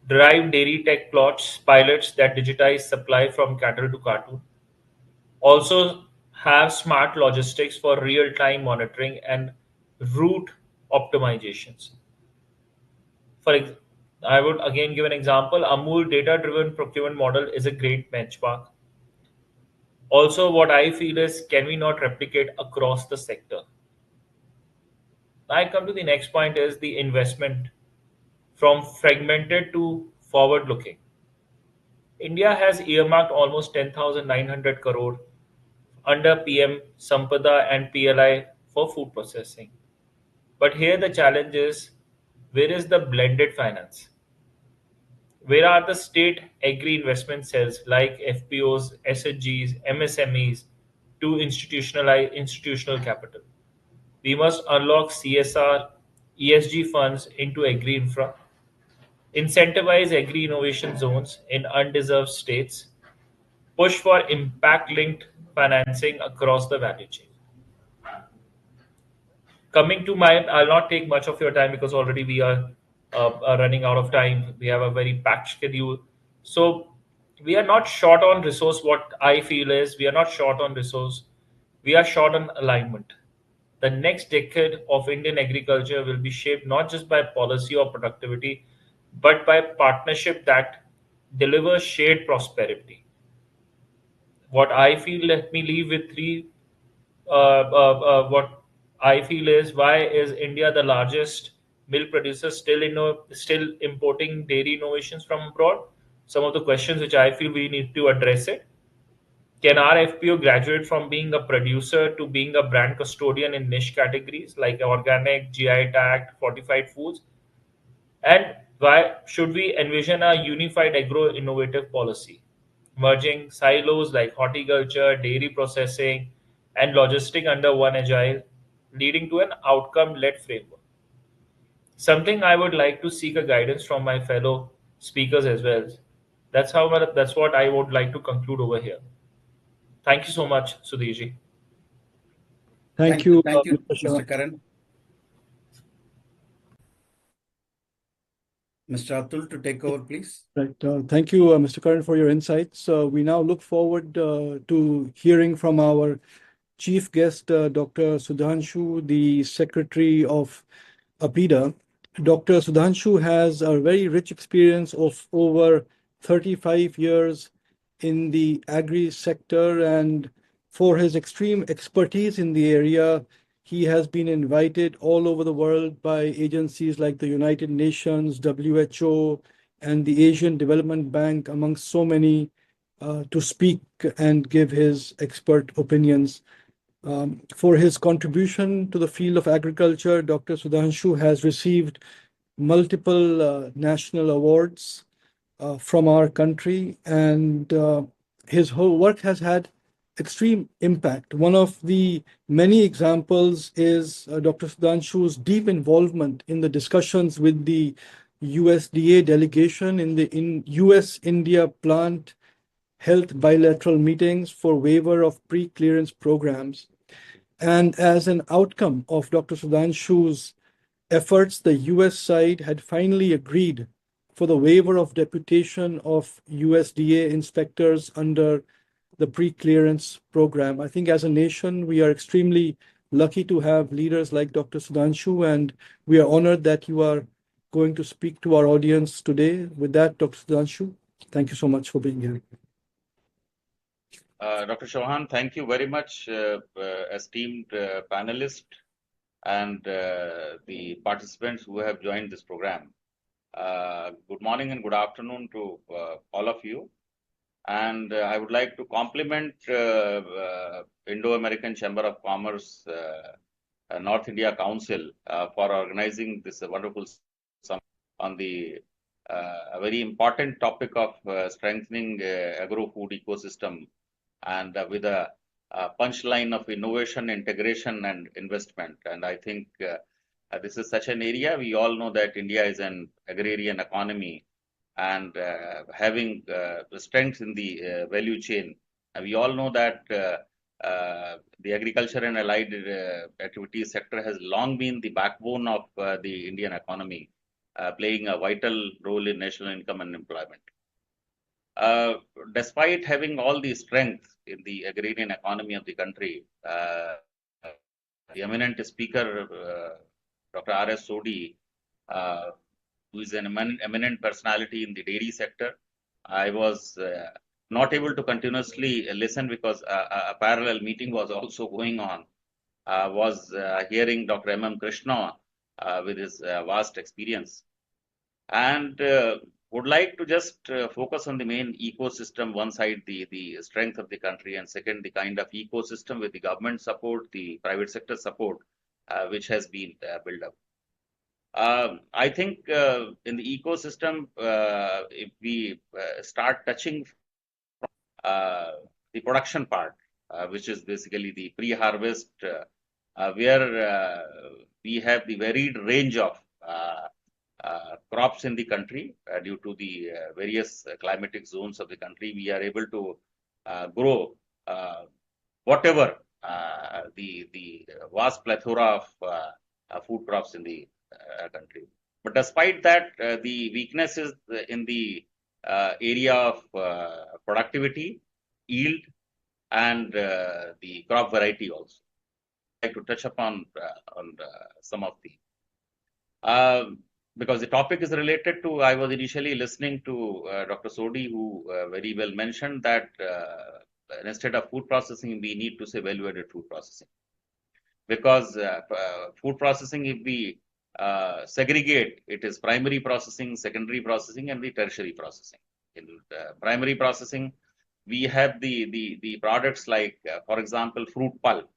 drive dairy tech pilots that digitize supply from cattle to cartoon. Also have smart logistics for real-time monitoring and route optimizations. I would again give an example. Amul data-driven procurement model is a great benchmark. Also, what I feel is, can we not replicate across the sector? I come to the next point is the investment from fragmented to forward-looking. India has earmarked almost 10,900 crore under PM Sampada and PLI for food processing. But here the challenge is, where is the blended finance? Where are the state agri investment cells like FPOs, SHGs, MSMEs to institutional capital? We must unlock CSR, ESG funds into agri infra, incentivize agri innovation zones in undeserved states, push for impact linked financing across the value chain. Coming to I'll not take much of your time because already we are running out of time. We have a very packed schedule. So we are not short on resource. What I feel is we are not short on resource. We are short on alignment. The next decade of Indian agriculture will be shaped not just by policy or productivity, but by partnership that delivers shared prosperity. What I feel, let me leave with three. What I feel is, why is India the largest milk producer still importing dairy innovations from abroad? Some of the questions which I feel we need to address it. Can our FPO graduate from being a producer to being a brand custodian in niche categories like organic, GI tagged, fortified foods? And why should we envision a unified agro innovative policy, merging silos like horticulture, dairy processing, and logistic under one agile, leading to an outcome led framework? Something I would like to seek a guidance from my fellow speakers as well. That's what I would like to conclude over here. Thank you so much, Sudhirji. Thank you, Mr. Karan. Mr. Atul, to take over, please. Right. Thank you, Mr. Karan, for your insights. We now look forward to hearing from our chief guest, Dr. Sudhanshu, the Secretary of APIDA. Dr. Sudhanshu has a very rich experience of over 35 years in the agri sector, and for his extreme expertise in the area, he has been invited all over the world by agencies like the United Nations, WHO, and the Asian Development Bank, amongst so many, to speak and give his expert opinions. For his contribution to the field of agriculture, Dr. Sudhanshu has received multiple national awards from our country, and his whole work has had extreme impact. One of the many examples is Dr. Sudhanshu's deep involvement in the discussions with the USDA delegation in the US-India plant health bilateral meetings for waiver of pre-clearance programs. And as an outcome of Dr. Sudhanshu's efforts, the US side had finally agreed for the waiver of deputation of USDA inspectors under the pre-clearance program. I think as a nation, we are extremely lucky to have leaders like Dr. Sudhanshu, and we are honored that you are going to speak to our audience today. With that, Dr. Sudhanshu, thank you so much for being here. Dr. Chauhan, thank you very much, esteemed panelist and the participants who have joined this program. Good morning and good afternoon to all of you. And I would like to compliment Indo-American Chamber of Commerce North India Council for organizing this wonderful summit on the a very important topic of strengthening agro-food ecosystem, and with a punchline of innovation, integration, and investment. And I think this is such an area. We all know that India is an agrarian economy, and having strength in the value chain. We all know that the agriculture and allied activities sector has long been the backbone of the Indian economy, playing a vital role in national income and employment. Despite having all the strength in the agrarian economy of the country, the eminent speaker, Dr. R.S. Sodhi, who is an eminent personality in the dairy sector, I was not able to continuously listen because a parallel meeting was also going on. Was hearing Dr. M.M. Krishna with his vast experience, and would like to just focus on the main ecosystem. One side, the strength of the country, and second, the kind of ecosystem with the government support, the private sector support, which has been built up. I think in the ecosystem, if we start touching the production part, which is basically the pre-harvest, where we have the varied range of crops in the country due to the various climatic zones of the country. We are able to grow whatever the vast plethora of food crops in the country. But despite that, the weakness is in the area of productivity, yield, and the crop variety also. I'd like to touch upon some of the because the topic is related to, I was initially listening to Dr. Sodhi, who very well mentioned that instead of food processing, we need to say value-added food processing. Because food processing, if we segregate, it is primary processing, secondary processing, and the tertiary processing. In primary processing, we have the products like, for example, fruit pulp.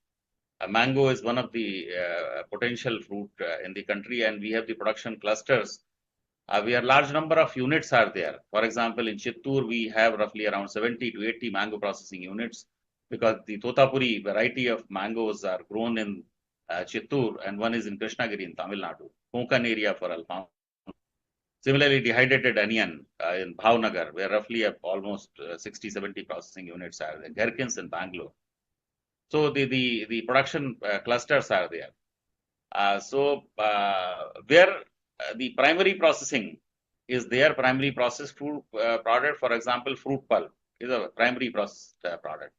Mango is one of the potential fruit in the country, and we have the production clusters. We have large number of units are there. For example, in Chittoor, we have roughly around 70 to 80 mango processing units, because the Totapuri variety of mangoes are grown in Chittoor, and one is in Krishnagiri in Tamil Nadu, Konkan area for Alfam. Similarly, dehydrated onion in Bhavnagar, where roughly almost 60-70 processing units are there. Gherkins in Bangalore. So the production clusters are there. Where the primary processing is there, primary processed food product, for example, fruit pulp is a primary processed product.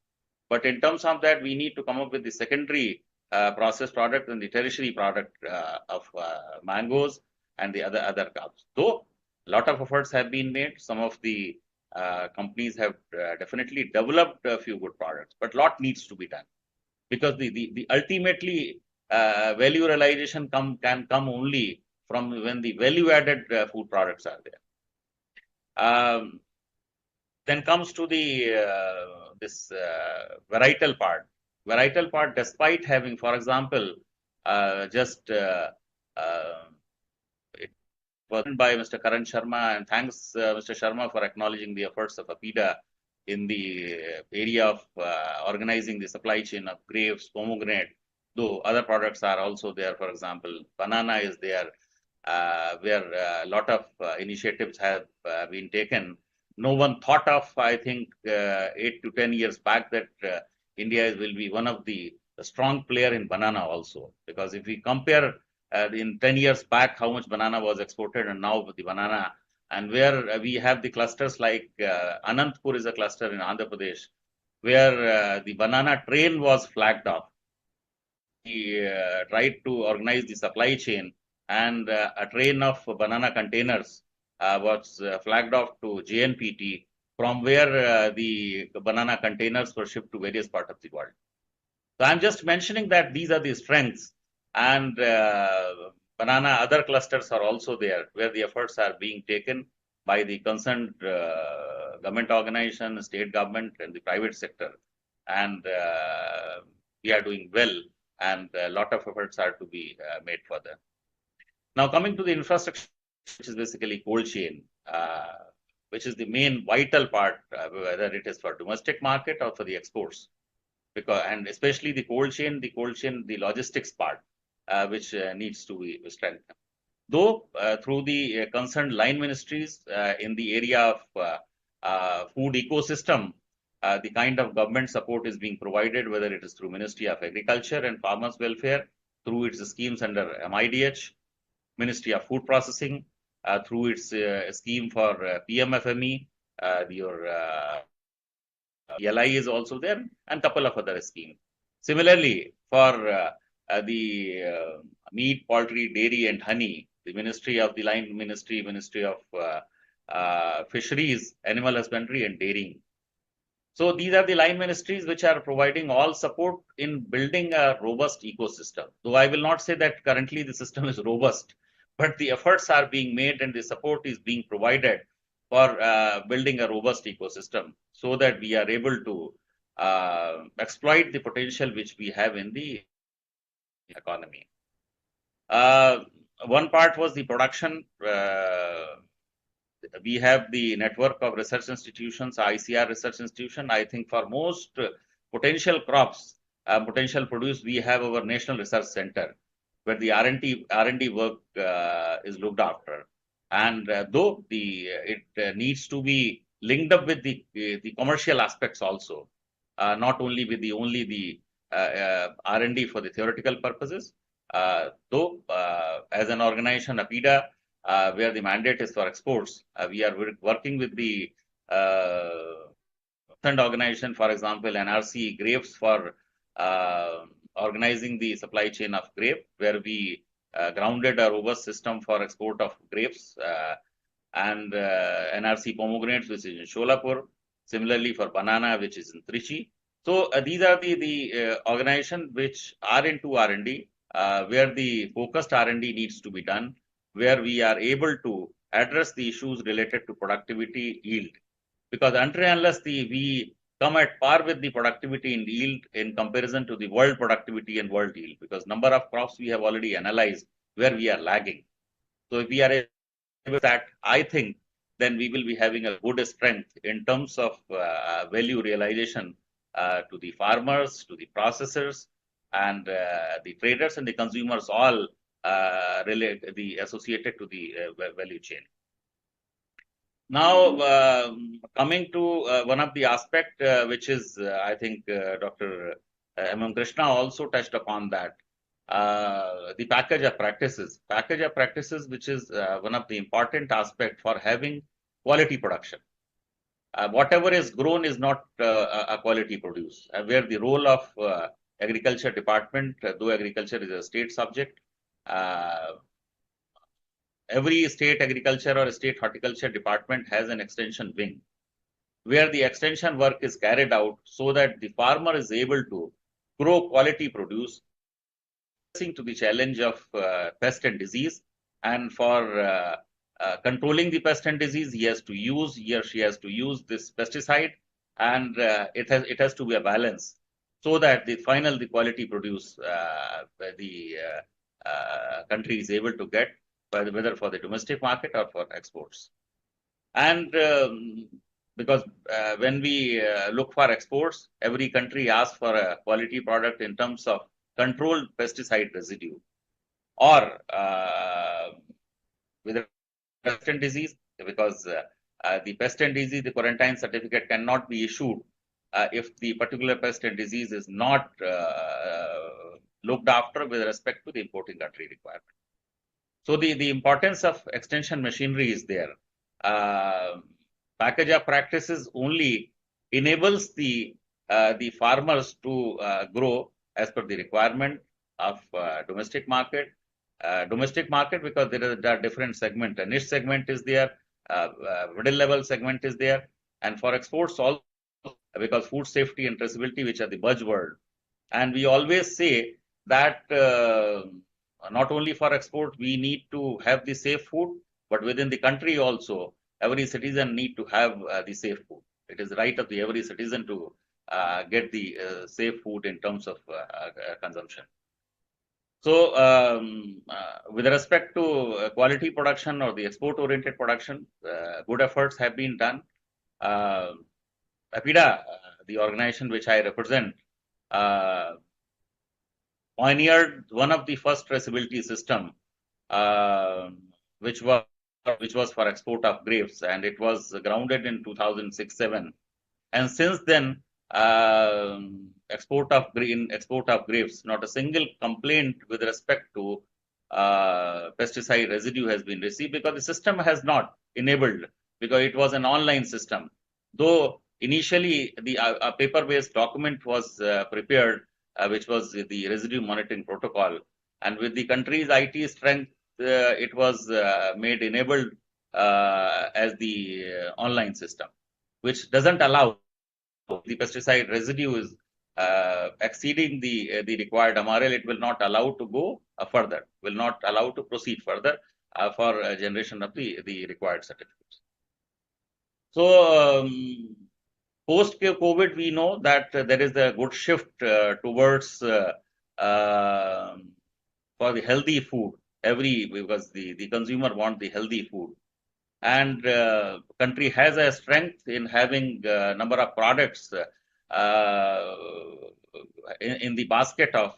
But in terms of that, we need to come up with the secondary processed product and the tertiary product of mangoes. and the other crops. Though a lot of efforts have been made, some of the companies have definitely developed a few good products, but lot needs to be done, because the ultimately value realization can come only from when the value added food products are there. Then comes to the this varietal part. Varietal part, despite having, for example, it was done by Mr. Karan Sharma, and thanks Mr. Sharma for acknowledging the efforts of APIDA in the area of organizing the supply chain of grapes, pomegranate, though other products are also there. For example, banana is there, where a lot of initiatives have been taken. No one thought of, I think, 8 to 10 years back that India will be one of the strong player in banana also. Because if we compare in 10 years back how much banana was exported and now with the banana, and where we have the clusters like Anantpur is a cluster in Andhra Pradesh, where the banana train was flagged off. We tried to organize the supply chain, and a train of banana containers was flagged off to JNPT, from where the banana containers were shipped to various parts of the world. So I'm just mentioning that these are the strengths, and banana other clusters are also there, where the efforts are being taken by the concerned government organization, state government, and the private sector, and we are doing well, and a lot of efforts are to be made further. Now, coming to the infrastructure, which is basically cold chain, which is the main vital part, whether it is for domestic market or for the exports, because, and especially the cold chain, the logistics part, which needs to be strengthened. Though through the concerned line ministries in the area of food ecosystem, the kind of government support is being provided, whether it is through Ministry of Agriculture and Farmers Welfare, through its schemes under MIDH, Ministry of Food Processing, through its scheme for PMFME, your LI is also there, and couple of other schemes. Similarly, for the meat, poultry, dairy, and honey, the Ministry of the Line Ministry, Ministry of Fisheries, Animal Husbandry, and Dairying. So these are the line ministries which are providing all support in building a robust ecosystem. Though I will not say that currently the system is robust, but the efforts are being made and the support is being provided for building a robust ecosystem, so that we are able to exploit the potential which we have in the economy. One part was the production. We have the network of research institutions, ICR research institution. I think for most potential crops, potential produce, we have our National Research Center, where the R&D work is looked after. And though it needs to be linked up with the commercial aspects also, not only with the R&D for the theoretical purposes. Though as an organization, APIDA, where the mandate is for exports, we are working with the organization, for example, NRC Grapes, for organizing the supply chain of grape, where we grounded a robust system for export of grapes, and NRC Pomegranates, which is in Sholapur. Similarly, for banana, which is in Trichy. So these are the organizations which are into R&D, where the focused R&D needs to be done, where we are able to address the issues related to productivity, yield. Because until and unless we come at par with the productivity and yield in comparison to the world productivity and world yield, because number of crops we have already analyzed where we are lagging. So if we are able to that, I think then we will be having a good strength in terms of value realization to the farmers, to the processors, and the traders and the consumers, all associated to the value chain. Now, coming to one of the aspect, which is, I think, Dr. M. Krishna also touched upon that, the package of practices. Package of practices, which is one of the important aspect for having quality production. Whatever is grown is not a quality produce, where the role of agriculture department, though agriculture is a state subject, every state agriculture or state horticulture department has an extension wing where the extension work is carried out so that the farmer is able to grow quality produce to the challenge of pest and disease. And for controlling the pest and disease, he or she has to use this pesticide, and it has to be a balance so that the quality produce the country is able to get, whether for the domestic market or for exports. And because when we look for exports, every country asks for a quality product in terms of controlled pesticide residue or with pest and disease, because the pest and disease, the quarantine certificate cannot be issued if the particular pest and disease is not looked after with respect to the importing country requirement. So the importance of extension machinery is there. Package of practices only enables the farmers to grow as per the requirement of domestic market. Because there are different segment. A niche segment is there, middle level segment is there, and for exports also, because food safety and traceability, which are the buzzword. And we always say that not only for export we need to have the safe food, but within the country also, every citizen need to have the safe food. It is right of every citizen to get the safe food in terms of consumption. So with respect to quality production or the export-oriented production, good efforts have been done. APIDA, the organization which I represent, pioneered one of the first traceability system, which was for export of grapes, and it was grounded in 2006-07. And since then, export of grapes, not a single complaint with respect to pesticide residue has been received, because the system has not enabled, because it was an online system. Though initially the paper-based document was prepared, which was the residue monitoring protocol, and with the country's IT strength, it was made enabled as the online system, which doesn't allow the pesticide residue is exceeding the required MRL. It will not allow to go further, will not allow to proceed further for generation of the required certificates. So post-COVID, we know that there is a good shift towards for the healthy food, because the consumer want the healthy food. And country has a strength in having a number of products in the basket of,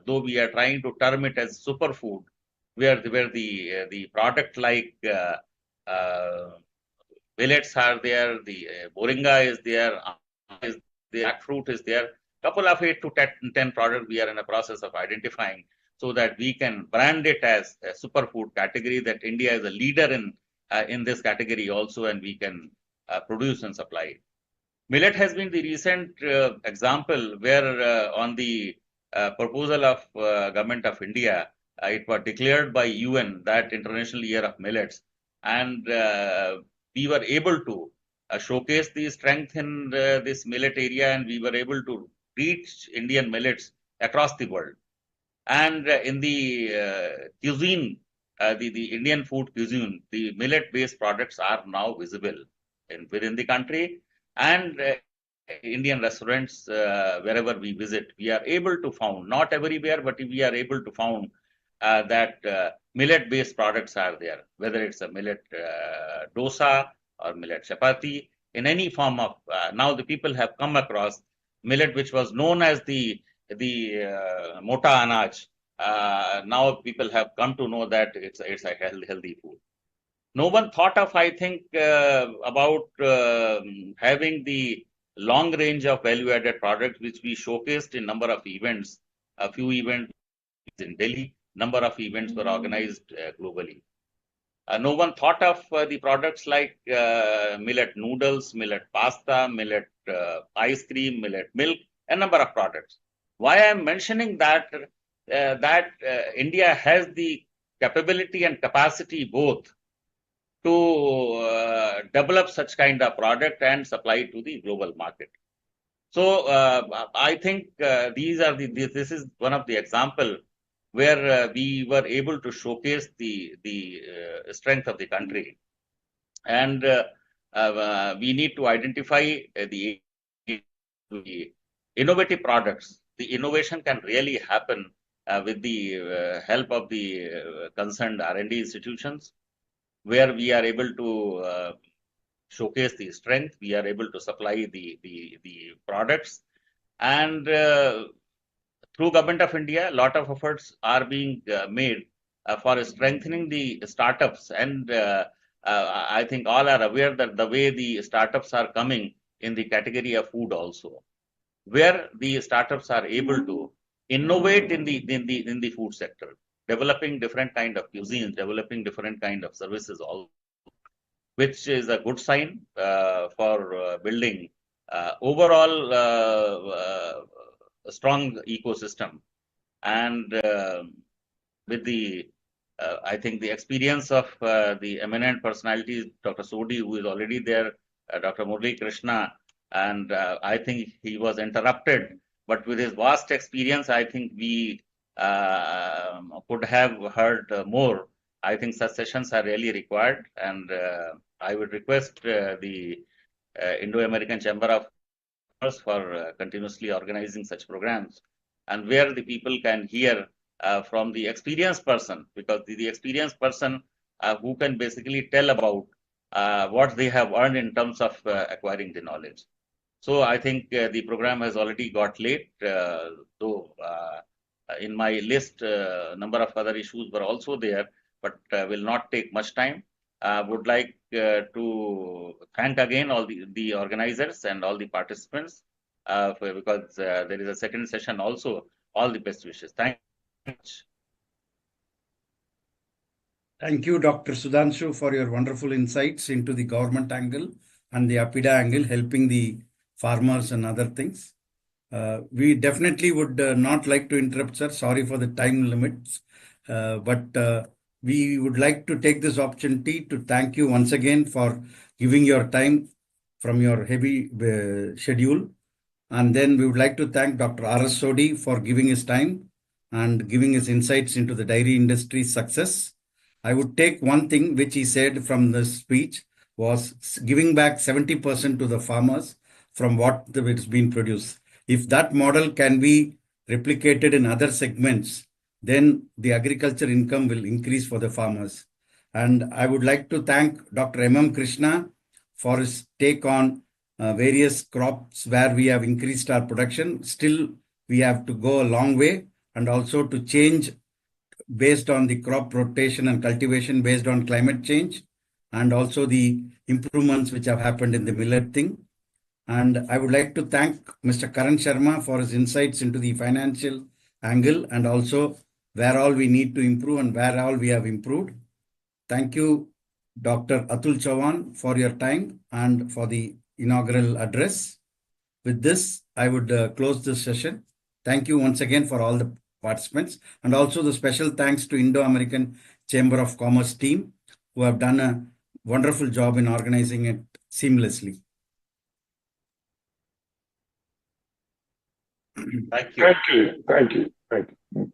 though we are trying to term it as superfood, where the product like millets are there, the moringa is there, the jackfruit is there. Couple of 8 to 10 products we are in a process of identifying, so that we can brand it as a superfood category, that India is a leader in this category also, and we can produce and supply it. Millet has been the recent example where on the proposal of Government of India, it was declared by UN that International Year of Millets, and we were able to showcase the strength in this millet area, and we were able to reach Indian millets across the world. And in the cuisine, the Indian food cuisine, the millet-based products are now visible within the country, and Indian restaurants, wherever we visit, we are able to found, not everywhere, but we are able to found that millet-based products are there, whether it's a millet dosa or millet chapati, in any form of, now the people have come across millet, which was known as the mota anaj. Now people have come to know that it's a healthy food. No one thought of, I think, about having the long range of value-added products, which we showcased in number of events. A few events in Delhi, number of events were organized globally. No one thought of the products like millet noodles, millet pasta, millet ice cream, millet milk, a number of products. Why I am mentioning that, India has the capability and capacity both to develop such kind of product and supply to the global market. So I think this is one of the example where we were able to showcase the strength of the country, and we need to identify the innovative products. The innovation can really happen with the help of the concerned R&D institutions, where we are able to showcase the strength, we are able to supply the products, and through Government of India, a lot of efforts are being made for strengthening the startups, and I think all are aware that the way the startups are coming in the category of food also, where the startups are able to innovate in the food sector, developing different kind of cuisines, developing different kind of services also, which is a good sign for building overall a strong ecosystem. And with the, I think the experience of the eminent personalities, Dr. Sodi, who is already there, Dr. Murli Krishna, and I think he was interrupted, but with his vast experience, I think we could have heard more. I think such sessions are really required, and I would request the Indo-American Chamber of Commerce for continuously organizing such programs, and where the people can hear from the experienced person, because the experienced person who can basically tell about what they have earned in terms of acquiring the knowledge. So I think the program has already got late, though in my list, number of other issues were also there, but will not take much time. Would like to thank again all the organizers and all the participants because there is a second session also. All the best wishes. Thank you much. Thank you, Dr. Sudhanshu, for your wonderful insights into the government angle and the APIDA angle, helping the farmers and other things. We definitely would not like to interrupt, sir. Sorry for the time limits. But we would like to take this opportunity to thank you once again for giving your time from your heavy schedule. And then we would like to thank Dr. R.S. Sodi for giving his time and giving his insights into the dairy industry's success. I would take one thing which he said from the speech was giving back 70% to the farmers from what it's been produced. If that model can be replicated in other segments, then the agriculture income will increase for the farmers. And I would like to thank Dr. M.M. Krishna for his take on various crops where we have increased our production. Still, we have to go a long way, and also to change based on the crop rotation and cultivation based on climate change, and also the improvements which have happened in the millet thing. And I would like to thank Mr. Karan Sharma for his insights into the financial angle, and also where all we need to improve and where all we have improved. Thank you, Dr. Atul Chauhan, for your time and for the inaugural address. With this, I would close this session. Thank you once again for all the participants, and also the special thanks to Indo-American Chamber of Commerce team, who have done a wonderful job in organizing it seamlessly. Thank you. Thank you. Thank you. Thank you.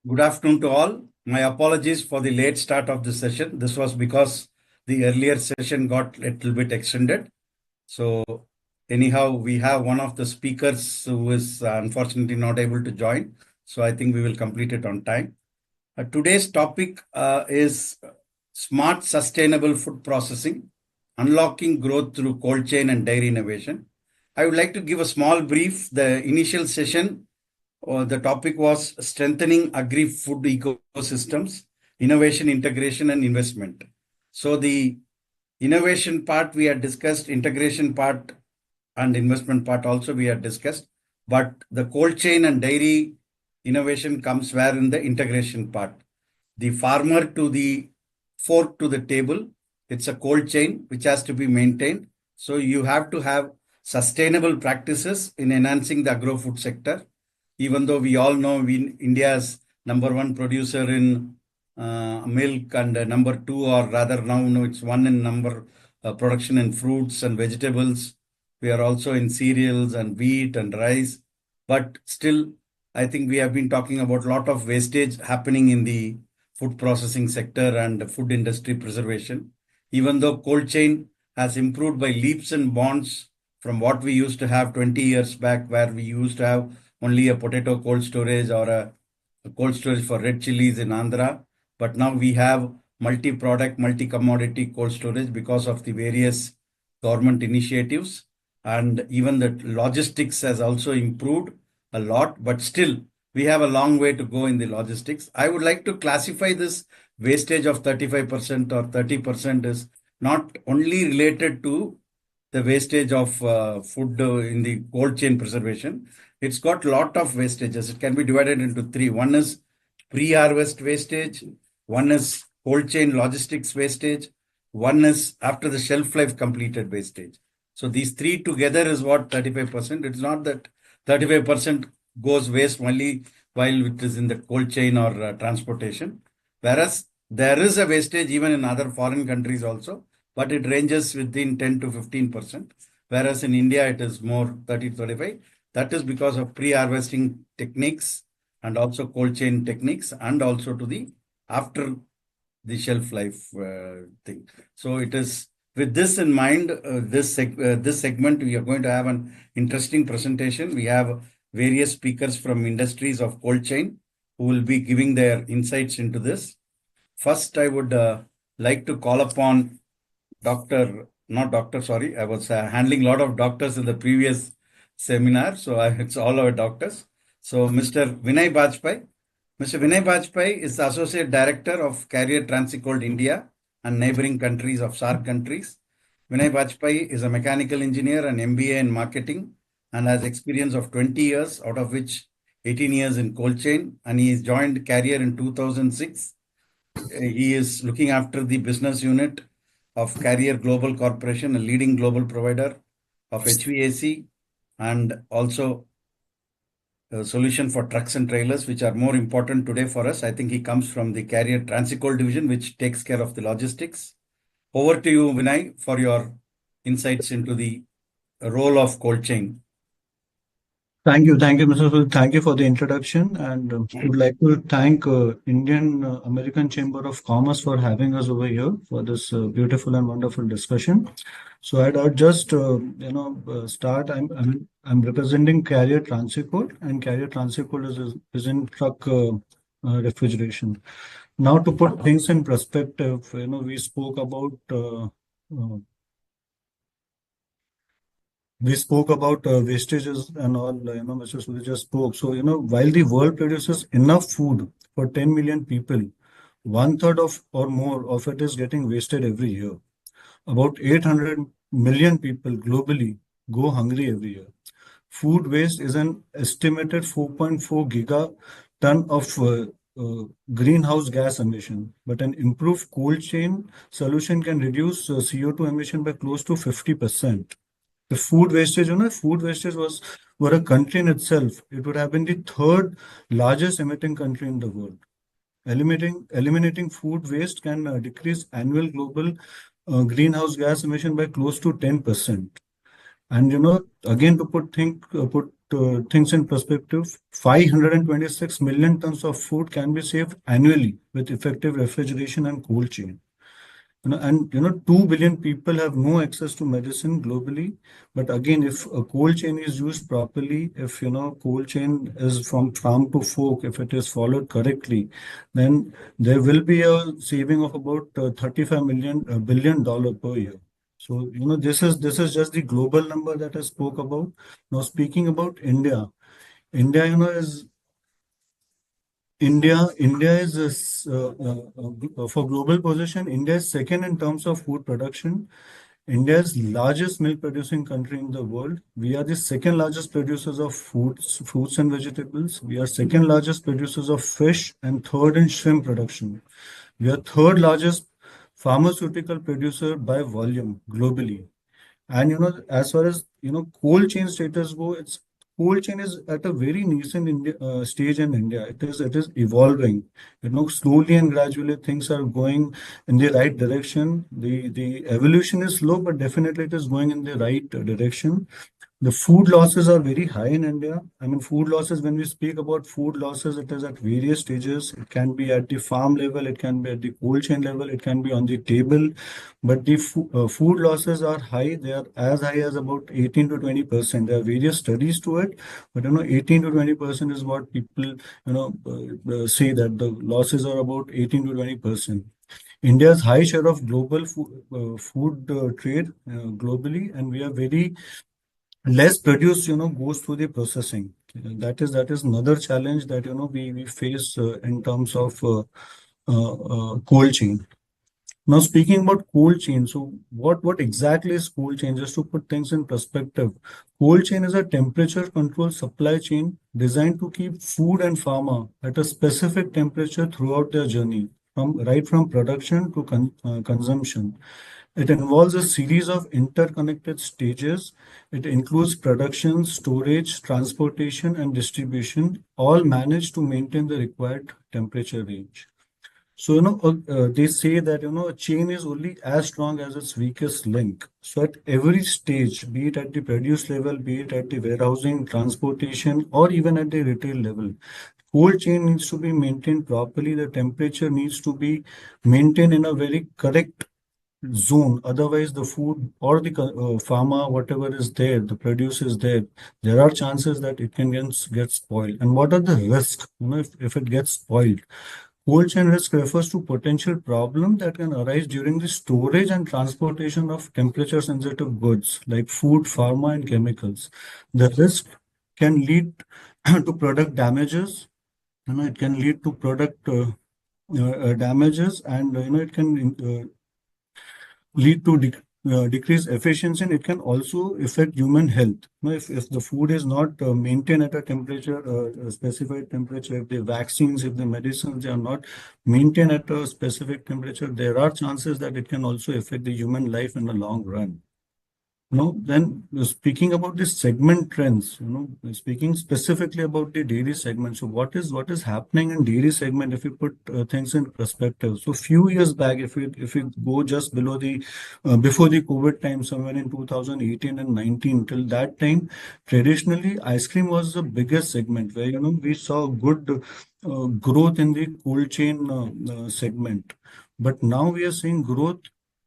Good afternoon to all. My apologies for the late start of the session. This was because the earlier session got a little bit extended. So anyhow, we have one of the speakers who is unfortunately not able to join. So I think we will complete it on time. Today's topic is smart sustainable food processing, unlocking growth through cold chain and dairy innovation. I would like to give a small brief. The initial session, the topic was strengthening agri-food ecosystems, innovation, integration, and investment. So the innovation part we had discussed, integration part and investment part also we had discussed, but the cold chain and dairy innovation comes where in the integration part. The farmer to the fork to the table, it's a cold chain which has to be maintained. So you have to have sustainable practices in enhancing the agro-food sector. Even though we all know India is #1 producer in milk and #2, or rather now it's one in number production in fruits and vegetables. We are also in cereals and wheat and rice. But still, I think we have been talking about a lot of wastage happening in the food processing sector and food industry preservation. Even though cold chain has improved by leaps and bounds from what we used to have 20 years back, where we used to have only a potato cold storage or a cold storage for red chilies in Andhra. But now we have multi-product, multi-commodity cold storage because of the various government initiatives. And even the logistics has also improved a lot, but still we have a long way to go in the logistics. I would like to classify this wastage of 35% or 30% is not only related to the wastage of food in the cold chain preservation. It's got a lot of wastages. It can be divided into three. One is pre-harvest wastage. One is cold chain logistics wastage. One is after the shelf life completed wastage. So these three together is what 35%. It's not that 35% goes waste only while it is in the cold chain or transportation. Whereas there is a wastage even in other foreign countries also, but it ranges within 10 to 15%. Whereas in India, it is more 30 to 35. That is because of pre-harvesting techniques and also cold chain techniques, and also to the after the shelf life thing. So it is with this in mind, this segment, we are going to have an interesting presentation. We have various speakers from industries of cold chain who will be giving their insights into this. First, I would like to call upon I was handling a lot of doctors in the previous seminar, so it's all our doctors. So Mr. Vinay Bajpai. Mr. Vinay Bajpai is the Associate Director of Carrier Transicold India and neighboring countries of SAARC countries. Vinay Bajpai is a mechanical engineer and MBA in marketing and has experience of 20 years, out of which 18 years in cold chain, and he joined Carrier in 2006. He is looking after the business unit of Carrier Global Corporation, a leading global provider of HVAC and also a solution for trucks and trailers, which are more important today for us. I think he comes from the Carrier Transicold division, which takes care of the logistics. Over to you, Vinay, for your insights into the role of cold chain. Thank you, Mr. Phil. Thank you for the introduction, and would like to thank Indian-American Chamber of Commerce for having us over here for this beautiful and wonderful discussion. So I'd just start. I'm representing Carrier Transicold, and Carrier Transicold is in truck refrigeration. Now, to put things in perspective, we spoke about wastages and all, Mr. Sudhir just spoke. So, while the world produces enough food for 10 million people, 1/3 of or more of it is getting wasted every year. About 800 million people globally go hungry every year. Food waste is an estimated 4.4 gigaton of greenhouse gas emission, but an improved cold chain solution can reduce CO2 emission by close to 50%. The food wastage, were a country in itself, it would have been the third largest emitting country in the world. Eliminating food waste can decrease annual global greenhouse gas emission by close to 10%. And again, to put things in perspective, 526 million tons of food can be saved annually with effective refrigeration and cold chain. And 2 billion people have no access to medicine globally. But again, if a cold chain is used properly, if cold chain is from farm to fork, if it is followed correctly, then there will be a saving of about 35 billion dollar per year. So this is just the global number that I spoke about. Now speaking about India, India is India is for global position. India is second in terms of food production. India is largest milk producing country in the world. We are the second largest producers of fruits and vegetables. We are second largest producers of fish and third in shrimp production. We are third largest pharmaceutical producer by volume globally. And as far as cold chain status go, it's cold chain is at a very nascent stage in India. It is evolving. Slowly and gradually things are going in the right direction. The evolution is slow, but definitely it is going in the right direction. The food losses are very high in India. I mean, food losses, when we speak about food losses, it is at various stages. It can be at the farm level, it can be at the cold chain level, it can be on the table. But the food losses are high. They are as high as about 18 to 20%. There are various studies to it, but 18 to 20% is what people say that the losses are about 18 to 20%. India's high share of global food trade globally, and we are very less produce goes through the processing. That is another challenge that we face in terms of cold chain. Now speaking about cold chain, so what exactly is cold chain? Just to put things in perspective, cold chain is a temperature controlled supply chain designed to keep food and pharma at a specific temperature throughout their journey, from production to consumption. It involves a series of interconnected stages. It includes production, storage, transportation, and distribution, all managed to maintain the required temperature range. So, they say that, a chain is only as strong as its weakest link. So at every stage, be it at the produce level, be it at the warehousing, transportation, or even at the retail level, cold chain needs to be maintained properly. The temperature needs to be maintained in a very correct zone. Otherwise, the food or the pharma, whatever is there, the produce is there are chances that it can get spoiled. And what are the risks, if it gets spoiled? Cold chain risk refers to potential problem that can arise during the storage and transportation of temperature sensitive goods like food, pharma, and chemicals. The risk can lead to product damages. It can lead to product damages, and it can lead to decreased efficiency, and it can also affect human health. If the food is not maintained at a temperature, a specified temperature, if the vaccines, if the medicines, they are not maintained at a specific temperature, there are chances that it can also affect the human life in the long run. Then speaking about the segment trends, speaking specifically about the dairy segment. So what is happening in dairy segment if you put things in perspective? So few years back, if we go just below the before the COVID time, somewhere in 2018 and 19, till that time, traditionally ice cream was the biggest segment where we saw good growth in the cold chain segment. But now we are seeing growth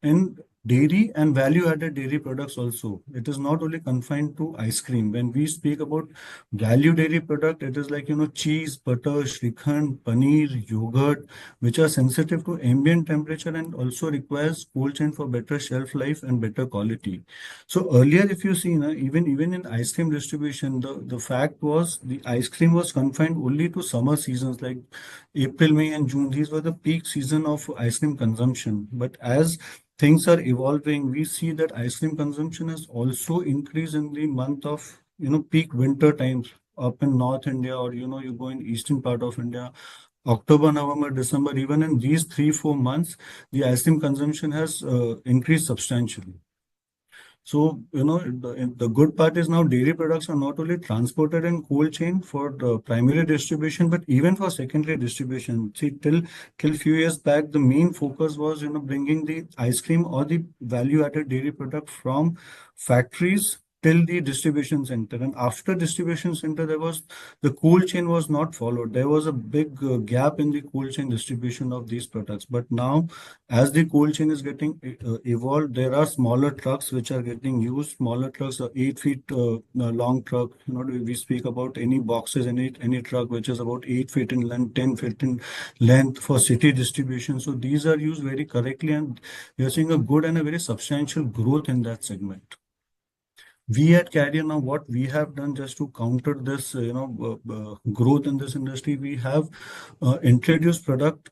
in dairy and value-added dairy products also. It is not only confined to ice cream. When we speak about value dairy product, it is like cheese, butter, shrikhand, paneer, yogurt, which are sensitive to ambient temperature and also requires cold chain for better shelf life and better quality. So earlier, if you see, even in ice cream distribution, the fact was the ice cream was confined only to summer seasons like April, May, and June. These were the peak season of ice cream consumption. But as things are evolving, we see that ice cream consumption has also increased in the month of peak winter times up in North India, or you go in eastern part of India. October, November, December, even in these 3-4 months, the ice cream consumption has increased substantially. So, the good part is now dairy products are not only transported in cold chain for the primary distribution, but even for secondary distribution. See, till few years back, the main focus was, bringing the ice cream or the value-added dairy product from factories till the distribution center. And after distribution center, the cold chain was not followed. There was a big gap in the cold chain distribution of these products. But now, as the cold chain is getting evolved, there are smaller trucks which are getting used. Smaller trucks are 8 feet long truck. We speak about any boxes, any truck which is about 8 feet in length, 10 feet in length for city distribution. So these are used very correctly, and we are seeing a good and a very substantial growth in that segment. We at Carrier, now what we have done just to counter this, growth in this industry, we have introduced product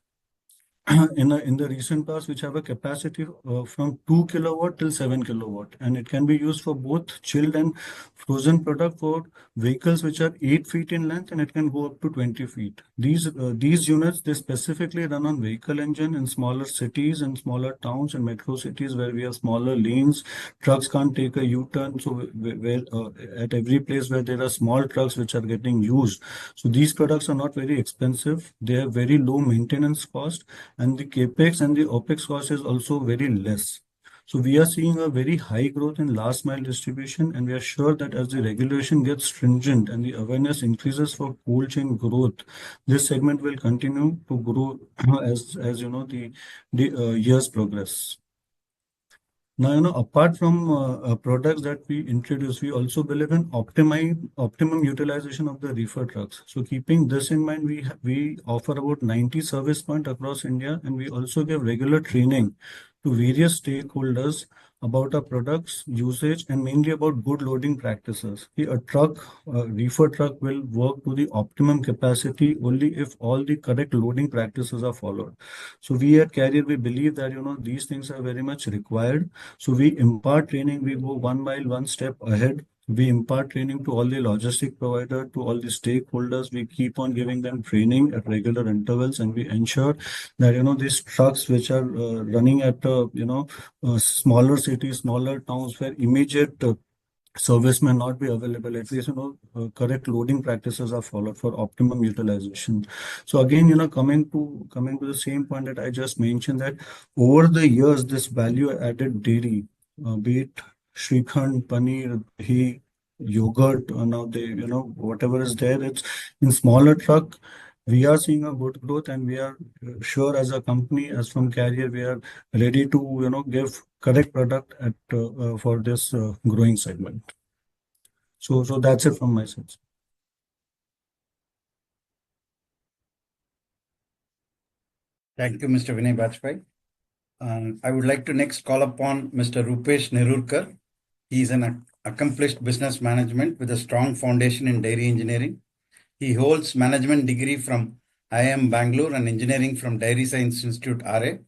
in the recent past which have a capacity from 2 kilowatt till 7 kilowatt, and it can be used for both chilled and frozen product for vehicles which are 8 feet in length, and it can go up to 20 feet. These units, they specifically run on vehicle engine in smaller cities and smaller towns and metro cities where we have smaller lanes. Trucks can't take a U-turn, so where at every place where there are small trucks which are getting used, so these products are not very expensive. They have very low maintenance cost, and the capex and the opex cost is also very less. So we are seeing a very high growth in last mile distribution, and we are sure that as the regulation gets stringent and the awareness increases for cold chain growth, this segment will continue to grow as the years progress. Now, apart from products that we introduce, we also believe in optimum utilization of the reefer trucks. So keeping this in mind, we offer about 90 service points across India, and we also give regular training to various stakeholders about our products, usage, and mainly about good loading practices. A reefer truck will work to the optimum capacity only if all the correct loading practices are followed. So we at Carrier, we believe that these things are very much required. So we impart training, we go 1 mile, 1 step ahead. We impart training to all the logistic provider, to all the stakeholders. We keep on giving them training at regular intervals, and we ensure that these trucks which are running at smaller cities, smaller towns where immediate service may not be available, at least correct loading practices are followed for optimum utilization. So again, coming to the same point that I just mentioned, that over the years, this value added dairy, be it Shrikhand, paneer, dahi, yogurt, now whatever is there, it's in smaller truck. We are seeing a good growth, and we are sure as a company, as from Carrier, we are ready to give correct product at for this growing segment. So that's it from my side. Thank you, Mr. Vinay Bajpai. I would like to next call upon Mr. Rupesh Nerurkar. He is an accomplished business management with a strong foundation in dairy engineering. He holds management degree from IIM Bangalore and engineering from Dairy Science Institute, RA.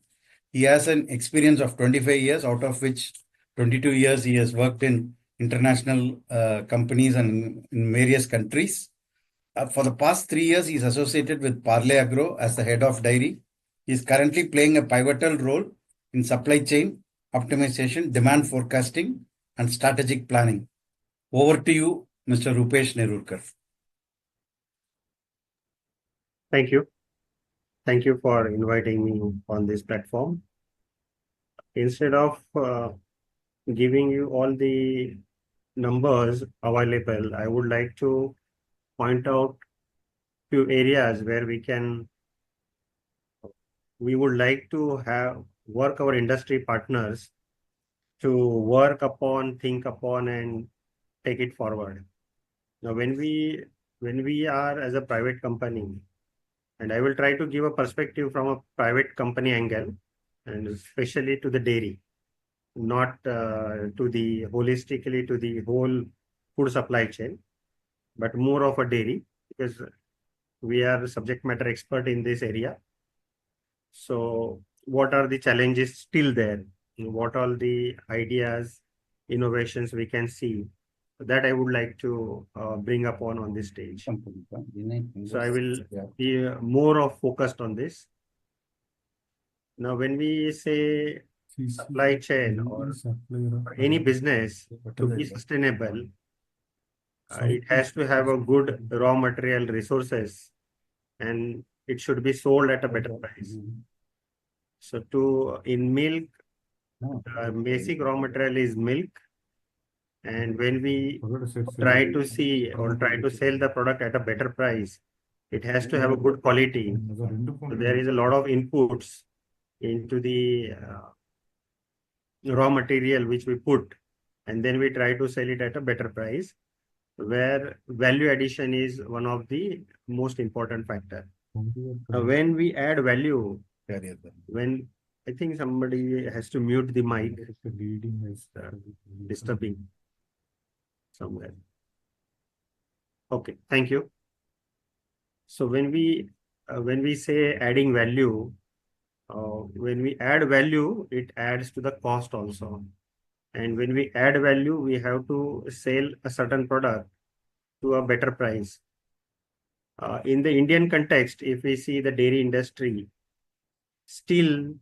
He has an experience of 25 years, out of which 22 years he has worked in international companies and in various countries. For the past 3 years, he is associated with Parle Agro as the head of dairy. He is currently playing a pivotal role in supply chain optimization, demand forecasting, and strategic planning. Over to you, Mr. Rupesh Nerurkar. Thank you. Thank you for inviting me on this platform. Instead of giving you all the numbers available, I would like to point out few areas where we would like to work our industry partners to work upon, think upon, and take it forward. Now, when we are as a private company, and I will try to give a perspective from a private company angle, and especially to the dairy, not holistically to the whole food supply chain, but more of a dairy, because we are subject matter expert in this area. So what are the challenges still there? What are the ideas, innovations we can see? That I would like to bring upon on this stage. So I will be more of focused on this. Now, when we say supply chain or any business to be sustainable, it has to have a good raw material resources, and it should be sold at a better price. So in milk, basic raw material is milk, And when we try to see or try to sell the product at a better price, it has to have a good quality. So there is a lot of inputs into the raw material which we put, and then we try to sell it at a better price, where value addition is one of the most important factor. When we add value, when I think somebody has to mute the mic, disturbing somewhere. Okay, thank you. So when we say adding value, when we add value, it adds to the cost also. And when we add value, we have to sell a certain product to a better price. In the Indian context, if we see the dairy industry, still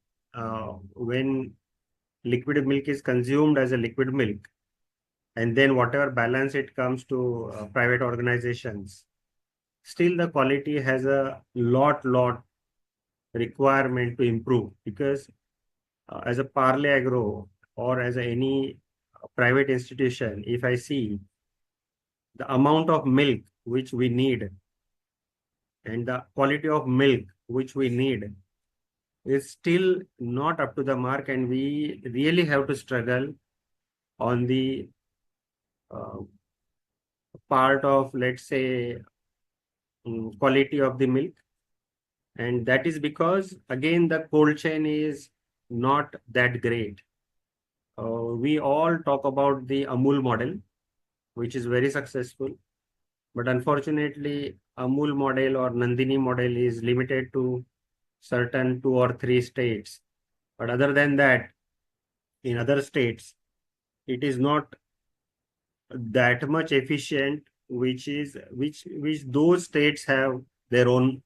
when liquid milk is consumed as a liquid milk, and then whatever balance it comes to private organizations, still the quality has a lot requirement to improve, because as a Parle Agro or as any private institution, if I see the amount of milk which we need and the quality of milk which we need is still not up to the mark, and we really have to struggle on the part of, let's say, quality of the milk. And that is because, again, the cold chain is not that great. We all talk about the Amul model, which is very successful. But unfortunately, Amul model or Nandini model is limited to certain 2 or 3 states. But other than that, in other states, it is not that much efficient, which those states have their own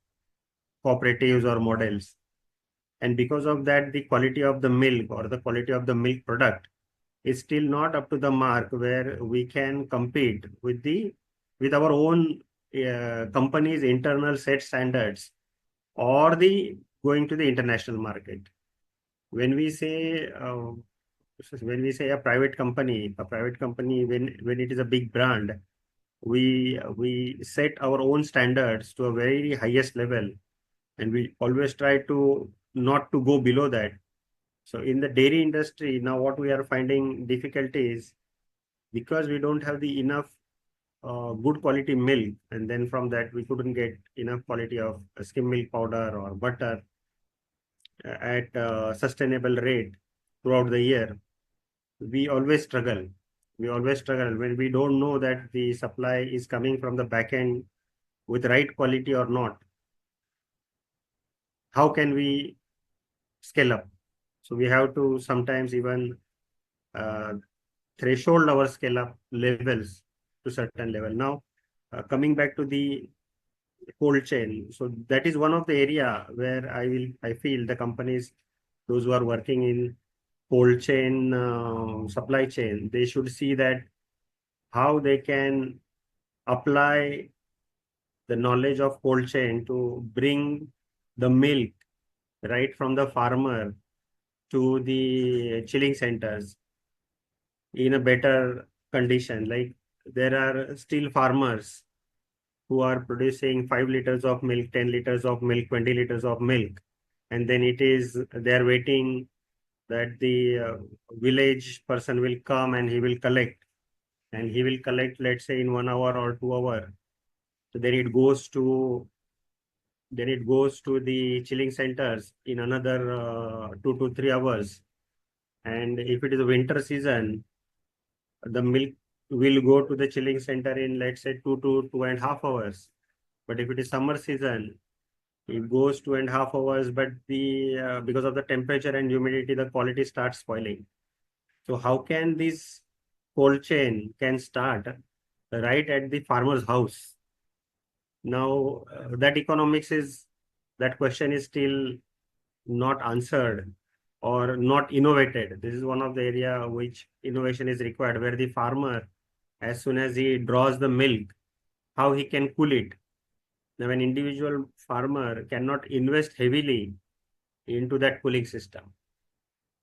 cooperatives or models. And because of that, the quality of the milk or the quality of the milk product is still not up to the mark where we can compete with our own company's internal set standards or going to the international market. When we say a private company, when it is a big brand, we set our own standards to a very highest level, and we always try to not to go below that. So in the dairy industry, now what we are finding difficulty is because we don't have the enough good quality milk, and then from that we couldn't get enough quality of skim milk powder or butter at a sustainable rate throughout the year. We always struggle. When we don't know that the supply is coming from the back end with right quality or not. How can we scale up? So we have to sometimes even threshold our scale up levels to certain level. Now, coming back to the cold chain. So that is one of the area where I feel the companies, those who are working in cold chain, supply chain, they should see that how they can apply the knowledge of cold chain to bring the milk right from the farmer to the chilling centers in a better condition. Like there are still farmers who are producing 5 liters of milk, 10 liters of milk, 20 liters of milk. And then they're waiting that the village person will come and he will collect. And he will collect, let's say, in 1 hour or 2 hours. So then it goes to the chilling centers in another 2 to 3 hours. And if it is a winter season, the milk will go to the chilling center in, let's say, 2 to 2.5 hours. But if it is summer season, it goes 2.5 hours, but because of the temperature and humidity, the quality starts spoiling. So how can this cold chain can start right at the farmer's house? Now, that question is still not answered or not innovated. This is one of the area which innovation is required, where the farmer, as soon as he draws the milk, how he can cool it. Now, an individual farmer cannot invest heavily into that cooling system.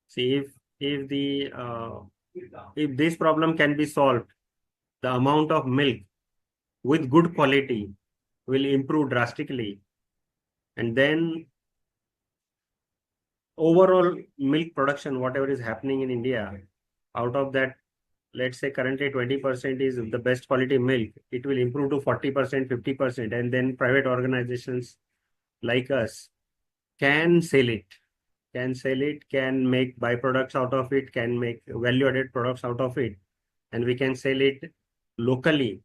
See, if the if this problem can be solved, the amount of milk with good quality will improve drastically. And then overall milk production, whatever is happening in India, out of that, let's say currently 20% is the best quality milk, it will improve to 40%, 50%, and then private organizations like us can sell it, can make byproducts out of it, can make value-added products out of it, and we can sell it locally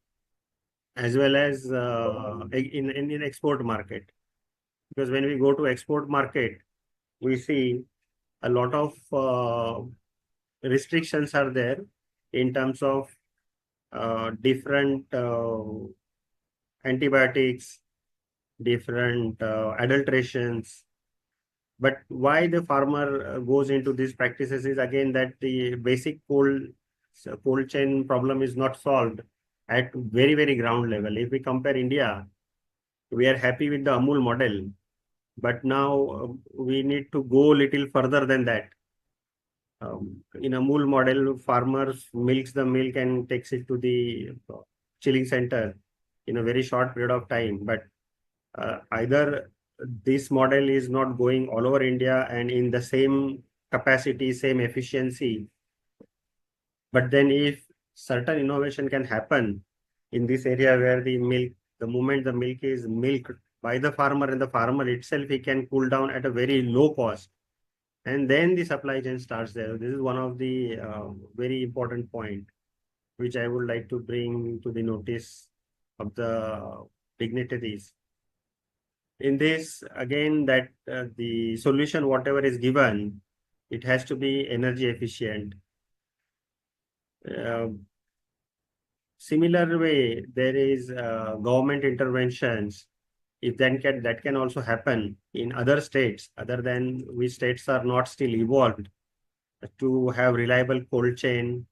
as well as in export market. Because when we go to export market, we see a lot of restrictions are there in terms of different antibiotics, different adulterations. But why the farmer goes into these practices is again that the basic cold chain problem is not solved at very, very ground level. If we compare India, we are happy with the Amul model, but now we need to go a little further than that. In Amul model, farmers milks the milk and takes it to the chilling center in a very short period of time. But either this model is not going all over India and in the same capacity, same efficiency. But then if certain innovation can happen in this area where the milk, the moment the milk is milked by the farmer and the farmer itself, he can cool down at a very low cost. And then the supply chain starts there. This is one of the very important point, which I would like to bring to the notice of the dignitaries. In this, again, that the solution, whatever is given, it has to be energy efficient. Similar way, there is government interventions. If that can also happen in other states, other than which states are not still evolved, to have reliable cold chain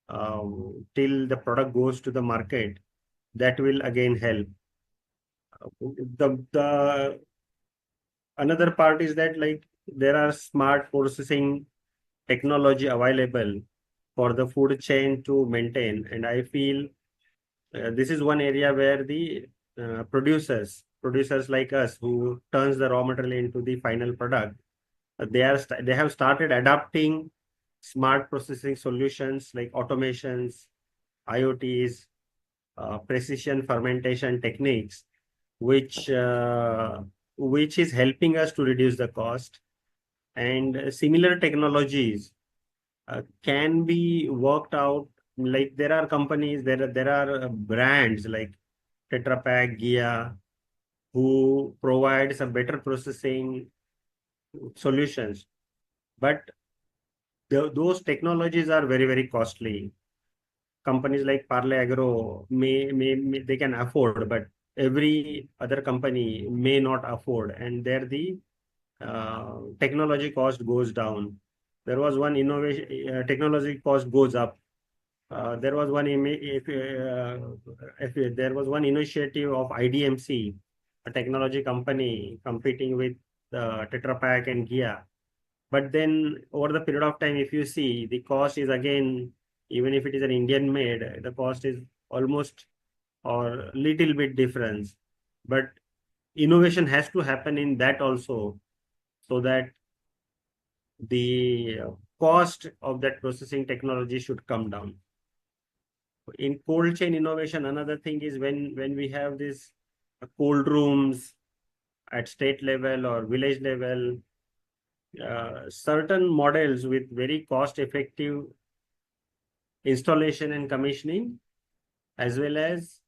till the product goes to the market, that will again help. The another part is that like there are smart processing technology available for the food chain to maintain, and I feel this is one area where the producers like us who turns the raw material into the final product, they have started adapting smart processing solutions like automations, IoTs, precision fermentation techniques, which is helping us to reduce the cost. And similar technologies can be worked out. Like there are companies, there are brands like Tetra Pak, Gia, who provide some better processing solutions. But those technologies are very, very costly. Companies like Parle Agro they can afford, but every other company may not afford, and there the technology cost goes down. There was one innovation, technology cost goes up. There was one there was one initiative of IDMC, a technology company competing with Tetra Pak and Gia. But then over the period of time, if you see, the cost is again, even if it is an Indian made, the cost is almost or little bit difference. But innovation has to happen in that also, so that the cost of that processing technology should come down. In cold chain innovation, another thing is when we have these cold rooms at state level or village level, certain models with very cost effective installation and commissioning as well as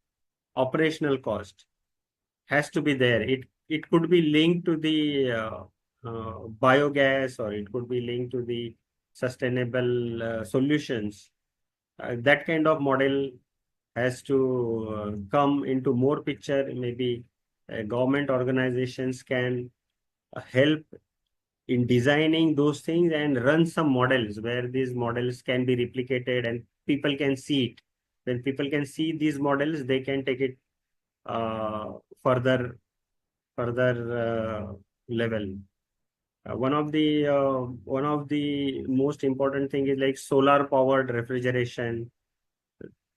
operational cost has to be there. It could be linked to the biogas, or it could be linked to the sustainable solutions. That kind of model has to come into more picture. Maybe government organizations can help in designing those things and run some models where these models can be replicated and people can see it. When people can see these models, they can take it further level. One of the most important thing is like solar powered refrigeration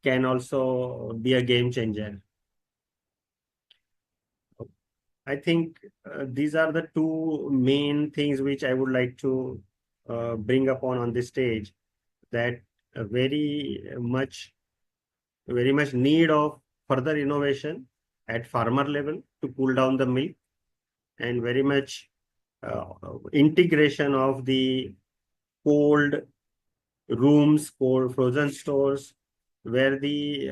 can also be a game changer. I think these are the two main things which I would like to bring upon on this stage, that very much need of further innovation at farmer level to cool down the milk, and very much integration of the cold rooms, cold frozen stores, where the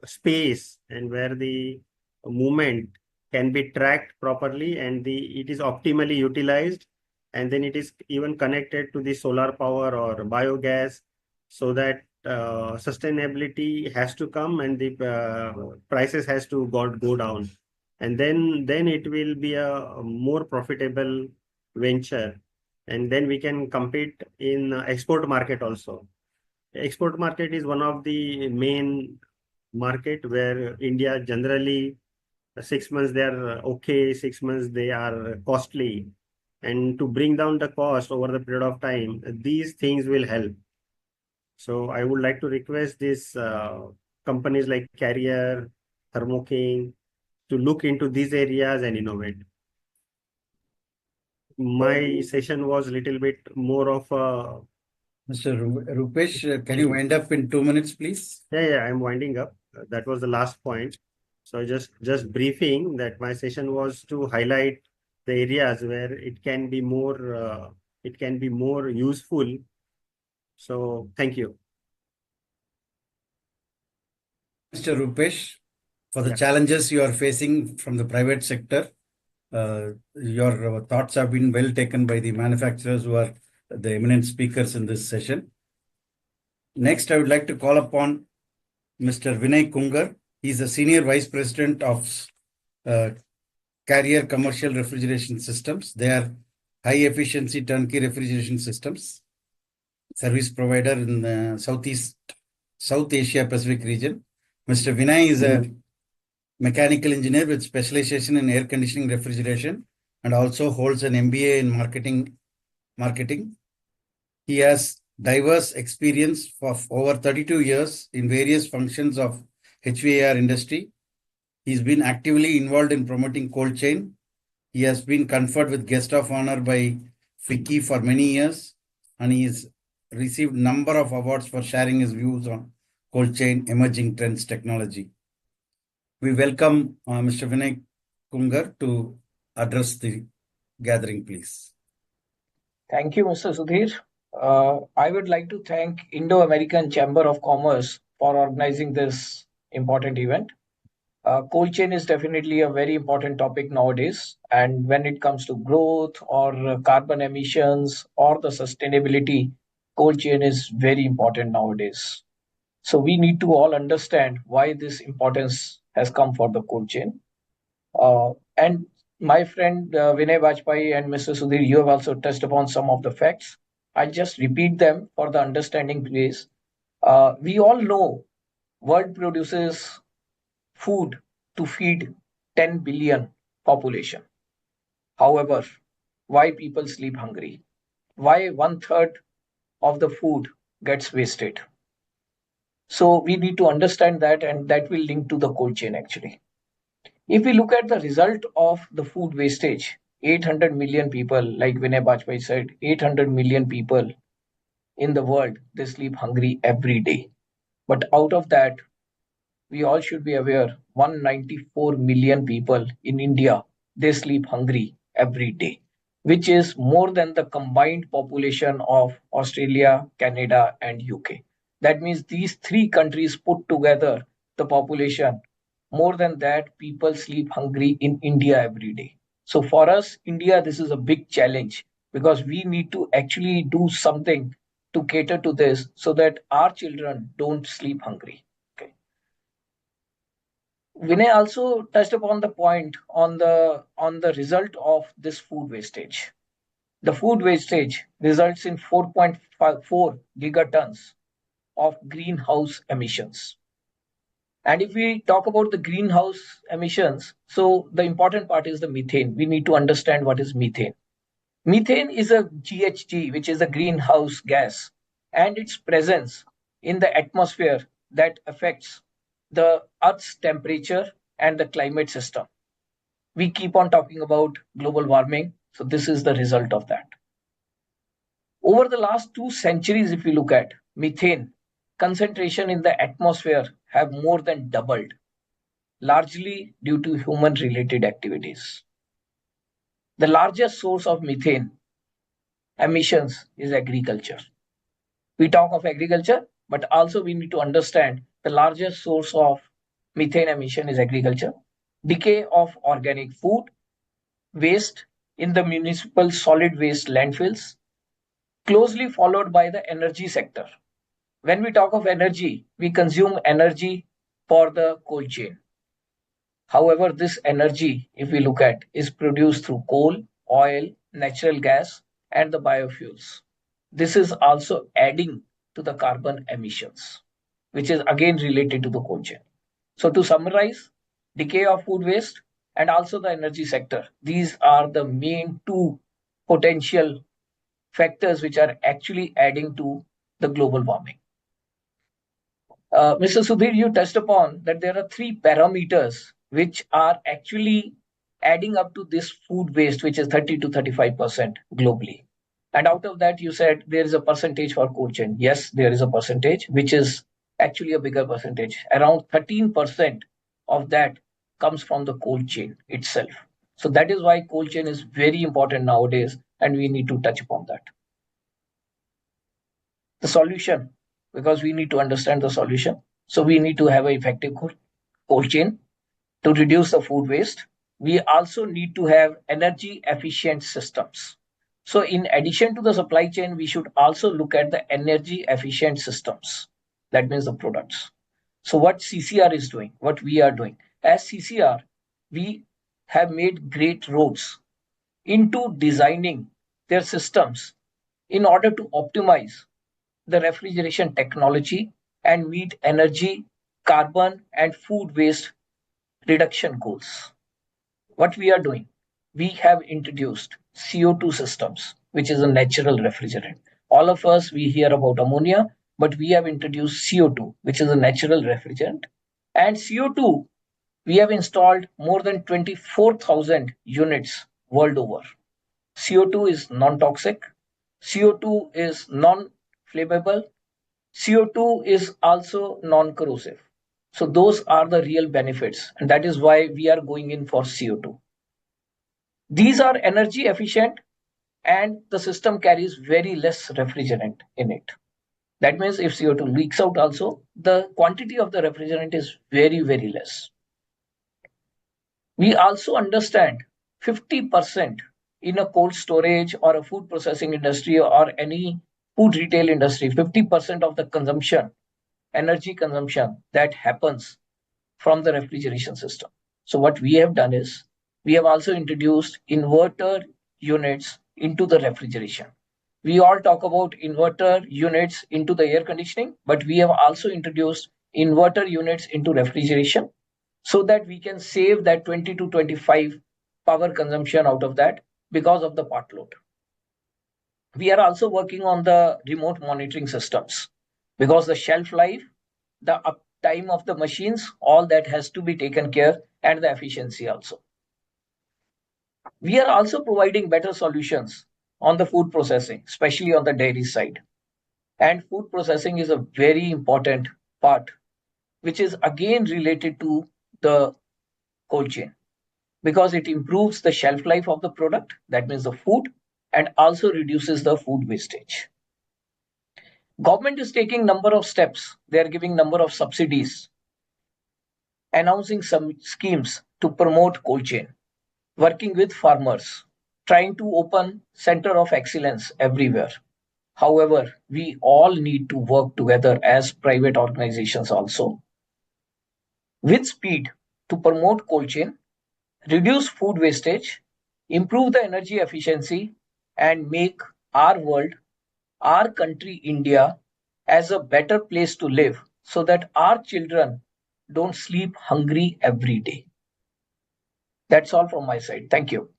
space and where the movement can be tracked properly, and it is optimally utilized, and then it is even connected to the solar power or biogas, so that sustainability has to come, and the prices has to go down, and then it will be a more profitable venture, and then we can compete in export market also. Export market is one of the main market where India generally 6 months they are okay, 6 months they are costly, and to bring down the cost over the period of time, these things will help. So I would like to request these companies like Carrier, Thermo King to look into these areas and innovate. My session was a little bit more of a Mr. Rupesh, can you wind up in 2 minutes, please? Yeah, I'm winding up. That was the last point. So just briefing that my session was to highlight the areas where it can be more useful. So thank you. Mr. Rupesh, for the Yeah. challenges you are facing from the private sector, your thoughts have been well taken by the manufacturers who are the eminent speakers in this session. Next, I would like to call upon Mr. Vinay Kungar. He is the Senior Vice President of Carrier Commercial Refrigeration Systems. They are high efficiency turnkey refrigeration systems, service provider in the South Asia Pacific region. Mr. Vinay is a mechanical engineer with specialization in air conditioning refrigeration and also holds an MBA in marketing. He has diverse experience of over 32 years in various functions of HVAR industry. He's been actively involved in promoting cold chain. He has been conferred with guest of honor by FICCI for many years, and he has received number of awards for sharing his views on cold chain, emerging trends, technology. We welcome Mr. Vinay Kungar to address the gathering, please. Thank you, Mr. Sudhir. I would like to thank Indo-American Chamber of Commerce for organizing this important event. Cold chain is definitely a very important topic nowadays. And when it comes to growth or carbon emissions or the sustainability, cold chain is very important nowadays. So we need to all understand why this importance has come for the cold chain. And my friend Vinay Vajpayee and Mr. Sudhir, you have also touched upon some of the facts. I just repeat them for the understanding, please. We all know world produces food to feed 10 billion population. However, why people sleep hungry? Why 1/3 of the food gets wasted? So we need to understand that, and that will link to the cold chain actually. If we look at the result of the food wastage, 800 million people, like Vinay Bajpayee said, 800 million people in the world, they sleep hungry every day. But out of that, we all should be aware 194 million people in India, they sleep hungry every day, which is more than the combined population of Australia, Canada, and UK. That means these three countries put together, the population, more than that, people sleep hungry in India every day. So for us, India, this is a big challenge because we need to actually do something to cater to this so that our children don't sleep hungry. Okay. Vinay also touched upon the point on the result of this food wastage. The food wastage results in 4.4 gigatons of greenhouse emissions. And if we talk about the greenhouse emissions, so the important part is the methane. We need to understand what is methane. Methane is a GHG, which is a greenhouse gas, and its presence in the atmosphere that affects the Earth's temperature and the climate system. We keep on talking about global warming, so this is the result of that. Over the last 2 centuries, if we look at methane concentration in the atmosphere have more than doubled, largely due to human related activities. The largest source of methane emissions is agriculture. We talk of agriculture, but also we need to understand the largest source of methane emission is agriculture. Decay of organic food, waste in the municipal solid waste landfills, closely followed by the energy sector. When we talk of energy, we consume energy for the cold chain. However, this energy, if we look at, is produced through coal, oil, natural gas, and the biofuels. This is also adding to the carbon emissions, which is again related to the cold chain. So to summarize, decay of food waste and also the energy sector, these are the main two potential factors which are actually adding to the global warming. Mr. Sudhir, you touched upon that there are 3 parameters which are actually adding up to this food waste, which is 30 to 35% globally. And out of that, you said there is a percentage for cold chain. Yes, there is a percentage, which is actually a bigger percentage. Around 13% of that comes from the cold chain itself. So that is why cold chain is very important nowadays, and we need to touch upon that. The solution, because we need to understand the solution. So we need to have an effective cold chain to reduce the food waste. We also need to have energy efficient systems. So in addition to the supply chain, we should also look at the energy efficient systems. That means the products. So what CCR is doing, what we are doing. As CCR, we have made great roads into designing their systems in order to optimize the refrigeration technology and meet energy, carbon, and food waste reduction goals. What we are doing, we have introduced CO2 systems, which is a natural refrigerant. All of us, we hear about ammonia, but we have introduced CO2, which is a natural refrigerant. And CO2, we have installed more than 24,000 units world over. CO2 is non-toxic. CO2 is non-flammable. CO2 is also non-corrosive. So those are the real benefits, and that is why we are going in for CO2. These are energy efficient, and the system carries very less refrigerant in it. That means if CO2 leaks out also, the quantity of the refrigerant is very, very less. We also understand 50% in a cold storage or a food processing industry or any food retail industry, 50% of the consumption, energy consumption that happens from the refrigeration system. So what we have done is we have also introduced inverter units into the refrigeration. We all talk about inverter units into the air conditioning, but we have also introduced inverter units into refrigeration so that we can save that 20 to 25 power consumption out of that because of the part load. We are also working on the remote monitoring systems because the shelf life, the uptime of the machines, all that has to be taken care, and the efficiency also. We are also providing better solutions on the food processing, especially on the dairy side. And food processing is a very important part, which is again related to the cold chain because it improves the shelf life of the product, that means the food, and also reduces the food wastage. Government is taking number of steps. They are giving number of subsidies, announcing some schemes to promote cold chain, working with farmers, trying to open center of excellence everywhere. However, we all need to work together as private organizations also with speed to promote cold chain, reduce food wastage, improve the energy efficiency, and make our world, our country, India, as a better place to live so that our children don't sleep hungry every day. That's all from my side. Thank you.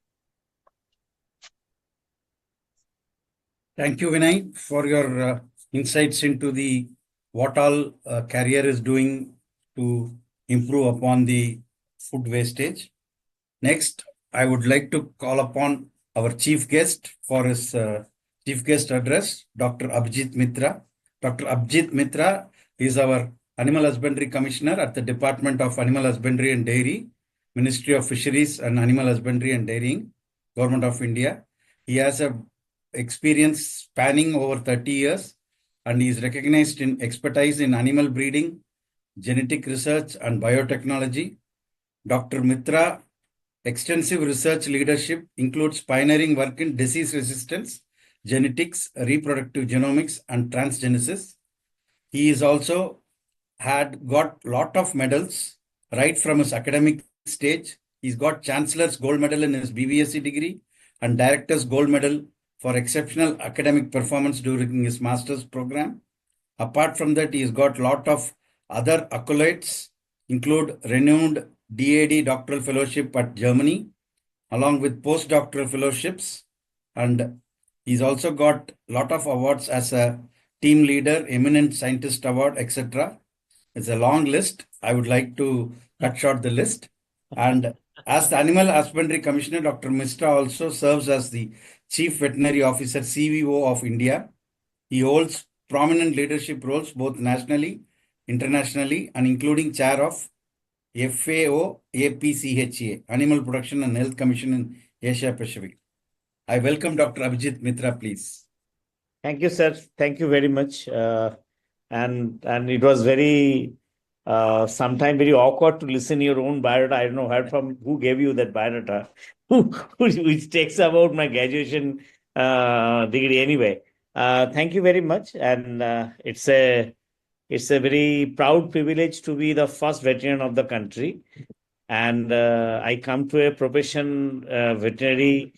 Thank you, Vinay, for your insights into the what all Carrier is doing to improve upon the food wastage. Next, I would like to call upon our chief guest for his chief guest address, Dr. Abhijit Mitra. Dr. Abhijit Mitra is our Animal Husbandry Commissioner at the Department of Animal Husbandry and Dairy, Ministry of Fisheries and Animal Husbandry and Dairying, Government of India. He has a experience spanning over 30 years and he is recognized in expertise in animal breeding, genetic research and biotechnology. Dr. Mitra extensive research leadership includes pioneering work in disease resistance, genetics, reproductive genomics, and transgenesis. He is also got lot of medals right from his academic stage. He's got Chancellor's Gold Medal in his BVSc degree and Director's Gold Medal for exceptional academic performance during his master's program. Apart from that, he's got lot of other accolades, include renowned DAD doctoral fellowship at Germany, along with postdoctoral fellowships. And he's also got lot of awards as a team leader, eminent scientist award, etc. It's a long list. I would like to cut short the list. And as the Animal Husbandry Commissioner, Dr. Mishra also serves as the Chief Veterinary Officer, CVO of India. He holds prominent leadership roles both nationally, internationally, and including chair of FAO APCHA, Animal Production and Health Commission in Asia Pacific. I welcome Dr. Abhijit Mitra, please. Thank you, sir. Thank you very much. And it was very sometimes very awkward to listen your own biodata. I don't know from who gave you that biodata, which takes about my graduation degree anyway. Thank you very much, and it's a very proud privilege to be the first veterinarian of the country, and I come to a profession veterinary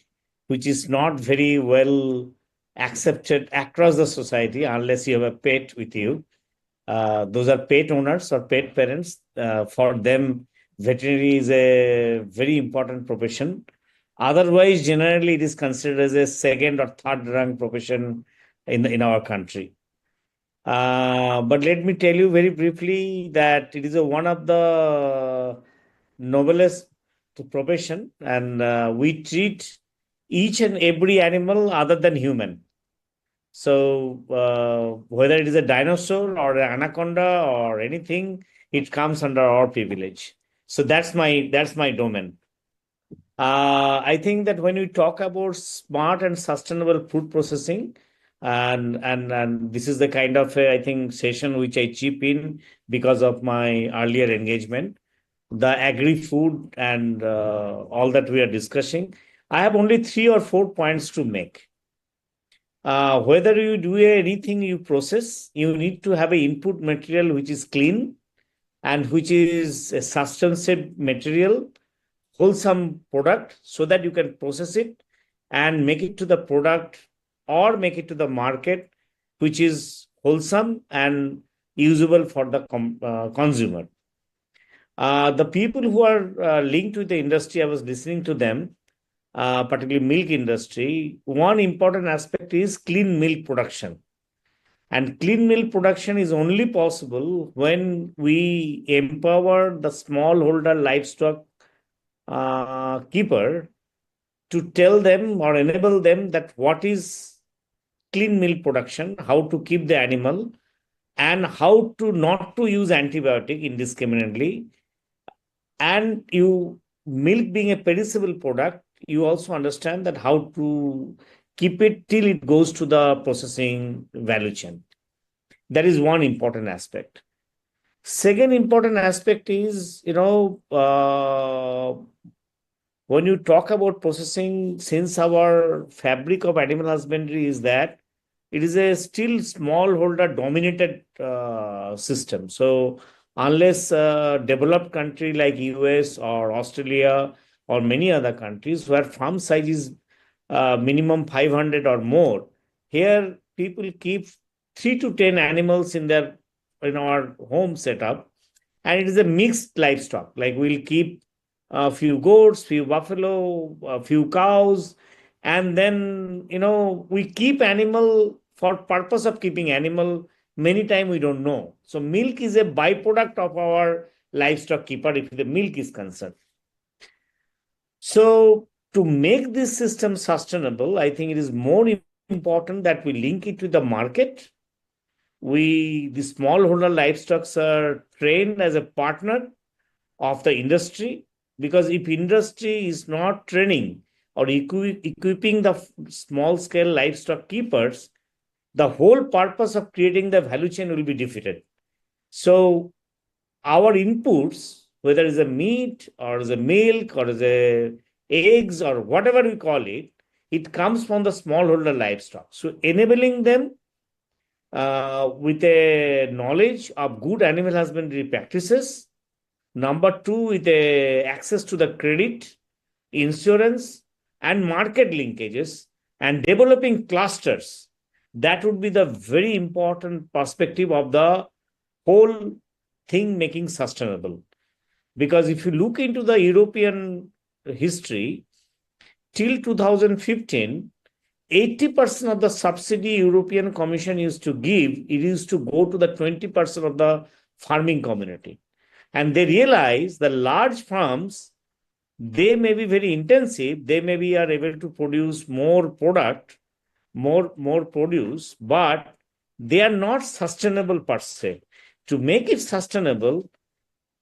which is not very well accepted across the society unless you have a pet with you. Those are pet owners or pet parents. For them, veterinary is a very important profession. Otherwise, generally, it is considered as a second or third rank profession in our country. But let me tell you very briefly that it is one of the noblest profession, and we treat each and every animal other than human. So whether it is a dinosaur or an anaconda or anything, it comes under our privilege. So that's my domain. I think that when we talk about smart and sustainable food processing, and this is the kind of I think session which I chip in because of my earlier engagement, the agri-food and all that we are discussing. I have only 3 or 4 points to make. Whether you do anything you process, you need to have an input material which is clean and which is a substantive material, wholesome product, so that you can process it and make it to the product or make it to the market, which is wholesome and usable for the consumer. The people who are linked with the industry, I was listening to them, particularly milk industry. One important aspect is clean milk production. And clean milk production is only possible when we empower the smallholder livestock keeper to tell them or enable them that what is clean milk production, how to keep the animal, and how to not to use antibiotic indiscriminately. And milk being a perishable product, you also understand that how to keep it till it goes to the processing value chain. That is one important aspect. Second important aspect is, when you talk about processing, since our fabric of animal husbandry is that it is a still smallholder dominated system. So unless a developed country like US or Australia or many other countries where farm size is minimum 500 or more, here people keep 3 to 10 animals in our home setup, and it is a mixed livestock. Like we'll keep a few goats, few buffalo, a few cows, and then, we keep animal for purpose of keeping animal. Many times we don't know. So milk is a byproduct of our livestock keeper if the milk is concerned. So to make this system sustainable, I think it is more important that we link it with the market. The smallholder livestock are trained as a partner of the industry, because if industry is not training or equipping the small scale livestock keepers, the whole purpose of creating the value chain will be defeated. So our inputs, whether it's a meat or is a milk or is a eggs or whatever we call it, it comes from the smallholder livestock. So enabling them with a knowledge of good animal husbandry practices. Number two, with access to the credit, insurance, and market linkages, and developing clusters. That would be the very important perspective of the whole thing making sustainable. Because if you look into the European history, till 2015, 80% of the subsidy European Commission used to give, it used to go to the 20% of the farming community. And they realize the large farms, they may be very intensive, they may be are able to produce more product, more produce, but they are not sustainable per se. To make it sustainable,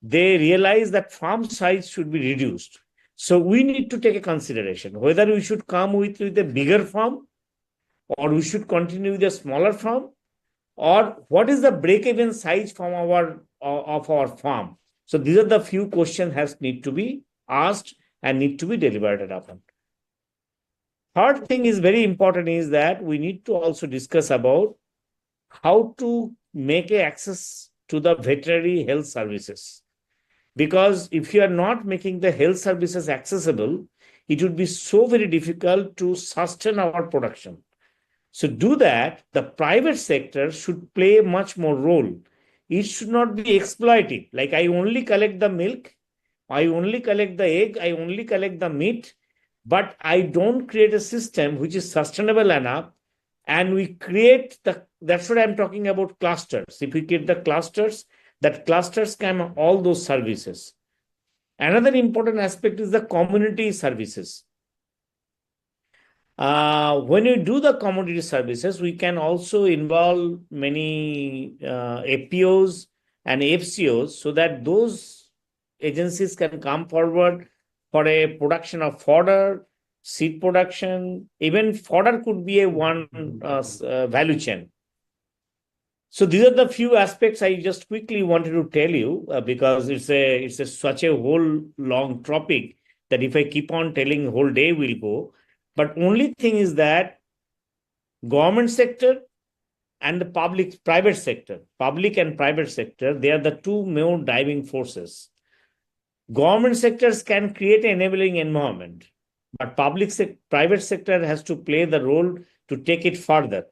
they realize that farm size should be reduced. So we need to take a consideration whether we should come with a bigger farm, or we should continue with a smaller farm, or what is the break-even size from of our farm. So these are the few questions that need to be asked and need to be deliberated upon. Third thing is very important is that we need to also discuss about how to make access to the veterinary health services. Because if you are not making the health services accessible, it would be so very difficult to sustain our production. So do that, the private sector should play a much more role. It should not be exploitive. Like I only collect the milk, I only collect the egg, I only collect the meat, but I don't create a system which is sustainable enough. And we create that's what I'm talking about, clusters. If we create the clusters, that clusters can all those services. Another important aspect is the community services. When we do the community services, we can also involve many APOs and FCOs so that those agencies can come forward for a production of fodder, seed production. Even fodder could be a one value chain. So these are the few aspects I just quickly wanted to tell you because it's such a whole long topic that if I keep on telling, the whole day will go. But only thing is that government sector and the private sector, public and private sector, they are the two main driving forces. Government sectors can create an enabling environment, but private sector has to play the role to take it further.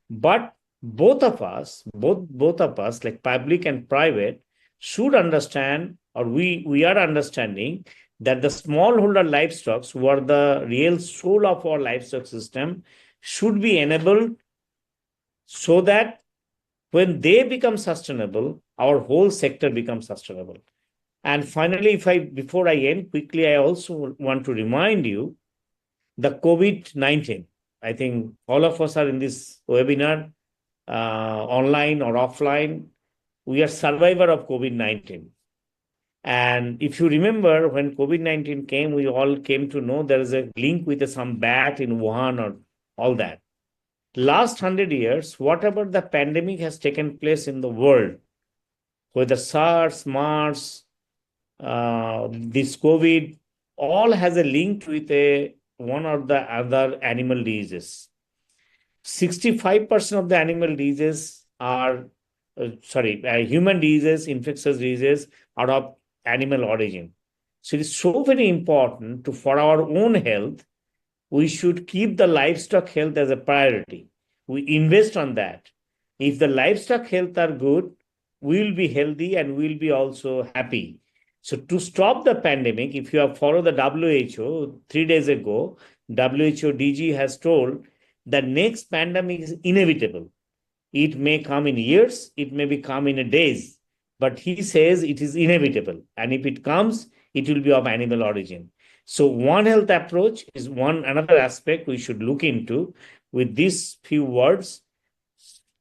But both of us, like public and private, should understand, or we are understanding, that the smallholder livestock, who are the real soul of our livestock system, should be enabled so that when they become sustainable, our whole sector becomes sustainable. And finally, before I end quickly, I also want to remind you the COVID-19. I think all of us are in this webinar, online or offline. We are survivor of COVID-19. And if you remember, when COVID-19 came, we all came to know there is a link with some bat in Wuhan or all that. Last 100 years, whatever the pandemic has taken place in the world, whether SARS, MARS, this COVID, all has a link with one or the other animal diseases. 65% of the animal diseases are, human diseases, infectious diseases are of animal origin. So it is so very important for our own health, we should keep the livestock health as a priority. We invest on that. If the livestock health are good, we will be healthy and we will be also happy. So to stop the pandemic, if you have followed the WHO 3 days ago, WHO DG has told the next pandemic is inevitable. It may come in years, it may come in days, but he says it is inevitable. And if it comes, it will be of animal origin. So One Health approach is another aspect we should look into. With these few words,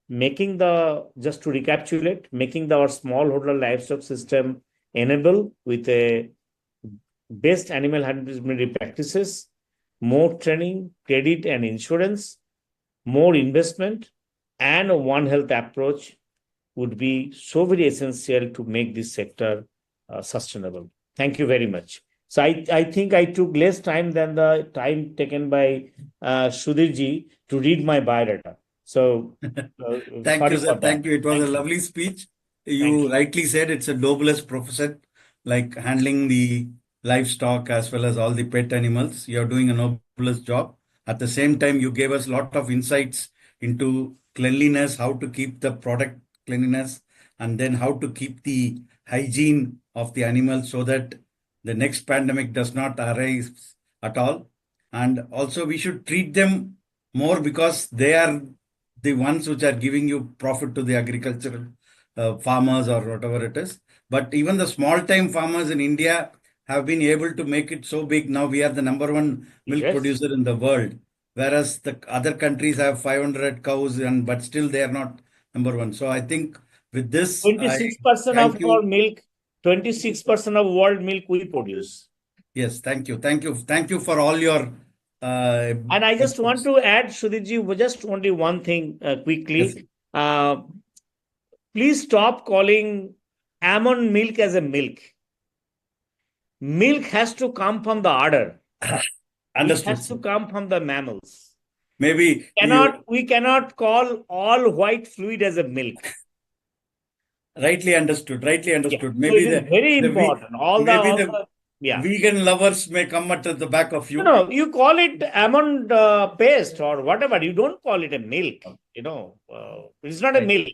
just to recapitulate, making our smallholder livestock system enable with a best animal husbandry practices, more training, credit and insurance, more investment, and a One Health approach would be so very essential to make this sector sustainable. Thank you very much. So I think I took less time than the time taken by Sudhirji to read my biodata. So Thank you, sir. Thank you. It was a lovely speech. You rightly said it's a noblest profession, like handling the livestock as well as all the pet animals. You're doing a noblest job. At the same time, you gave us a lot of insights into cleanliness, how to keep the product cleanliness, and then how to keep the hygiene of the animals so that the next pandemic does not arise at all. And also we should treat them more because they are the ones which are giving you profit to the agricultural farmers or whatever it is. But even the small time farmers in India have been able to make it so big. Now we are the #1 milk producer in the world, whereas the other countries have 500 cows, but still they are not #1. So I think with this, 26% of our milk, 26% of world milk we produce. Yes, thank you. Thank you. Thank you for all your. And I just want to add, Sudhirji, just only one thing quickly. Yes. Please stop calling almond milk as a milk. Milk has to come from the udder. Understood. It has to come from the mammals. Maybe we cannot call all white fluid as a milk. Rightly understood. Rightly understood. Yeah. Maybe so very important. Vegan lovers may come at the back of you. No, you call it almond paste or whatever. You don't call it a milk. It's not a milk.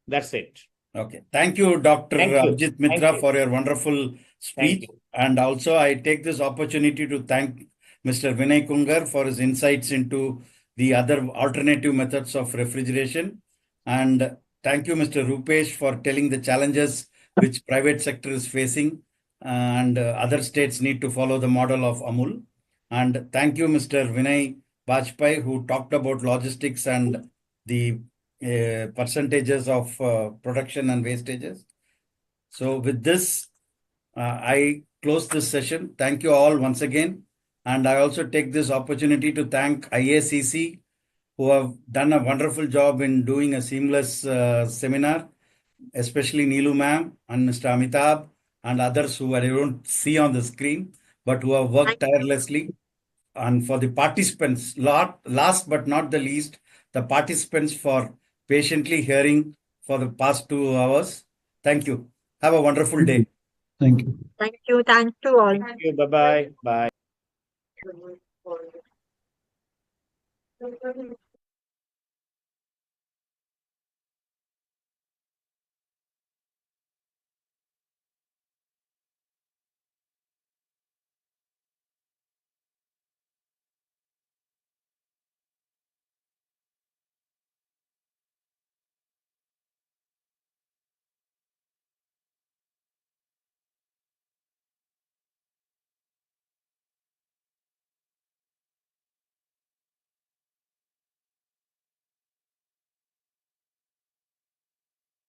That's it. Okay. Thank you, Dr. Abhijit Mitra, for your wonderful speech. And also, I take this opportunity to thank Mr. Vinay Kungar for his insights into the other alternative methods of refrigeration. And thank you, Mr. Rupesh, for telling the challenges which private sector is facing and other states need to follow the model of Amul. And thank you, Mr. Vinay Bajpai, who talked about logistics and the percentages of production and wastages. So with this, I close this session. Thank you all once again. And I also take this opportunity to thank IACC, who have done a wonderful job in doing a seamless seminar, especially Neelu ma'am and Mr. Amitabh and others who I don't see on the screen, but who have worked tirelessly. And for the participants, last but not the least, the participants for patiently hearing for the past 2 hours. Thank you. Have a wonderful day. Thank you. Thank you. Thank you all. Thank you. Bye-bye. Bye.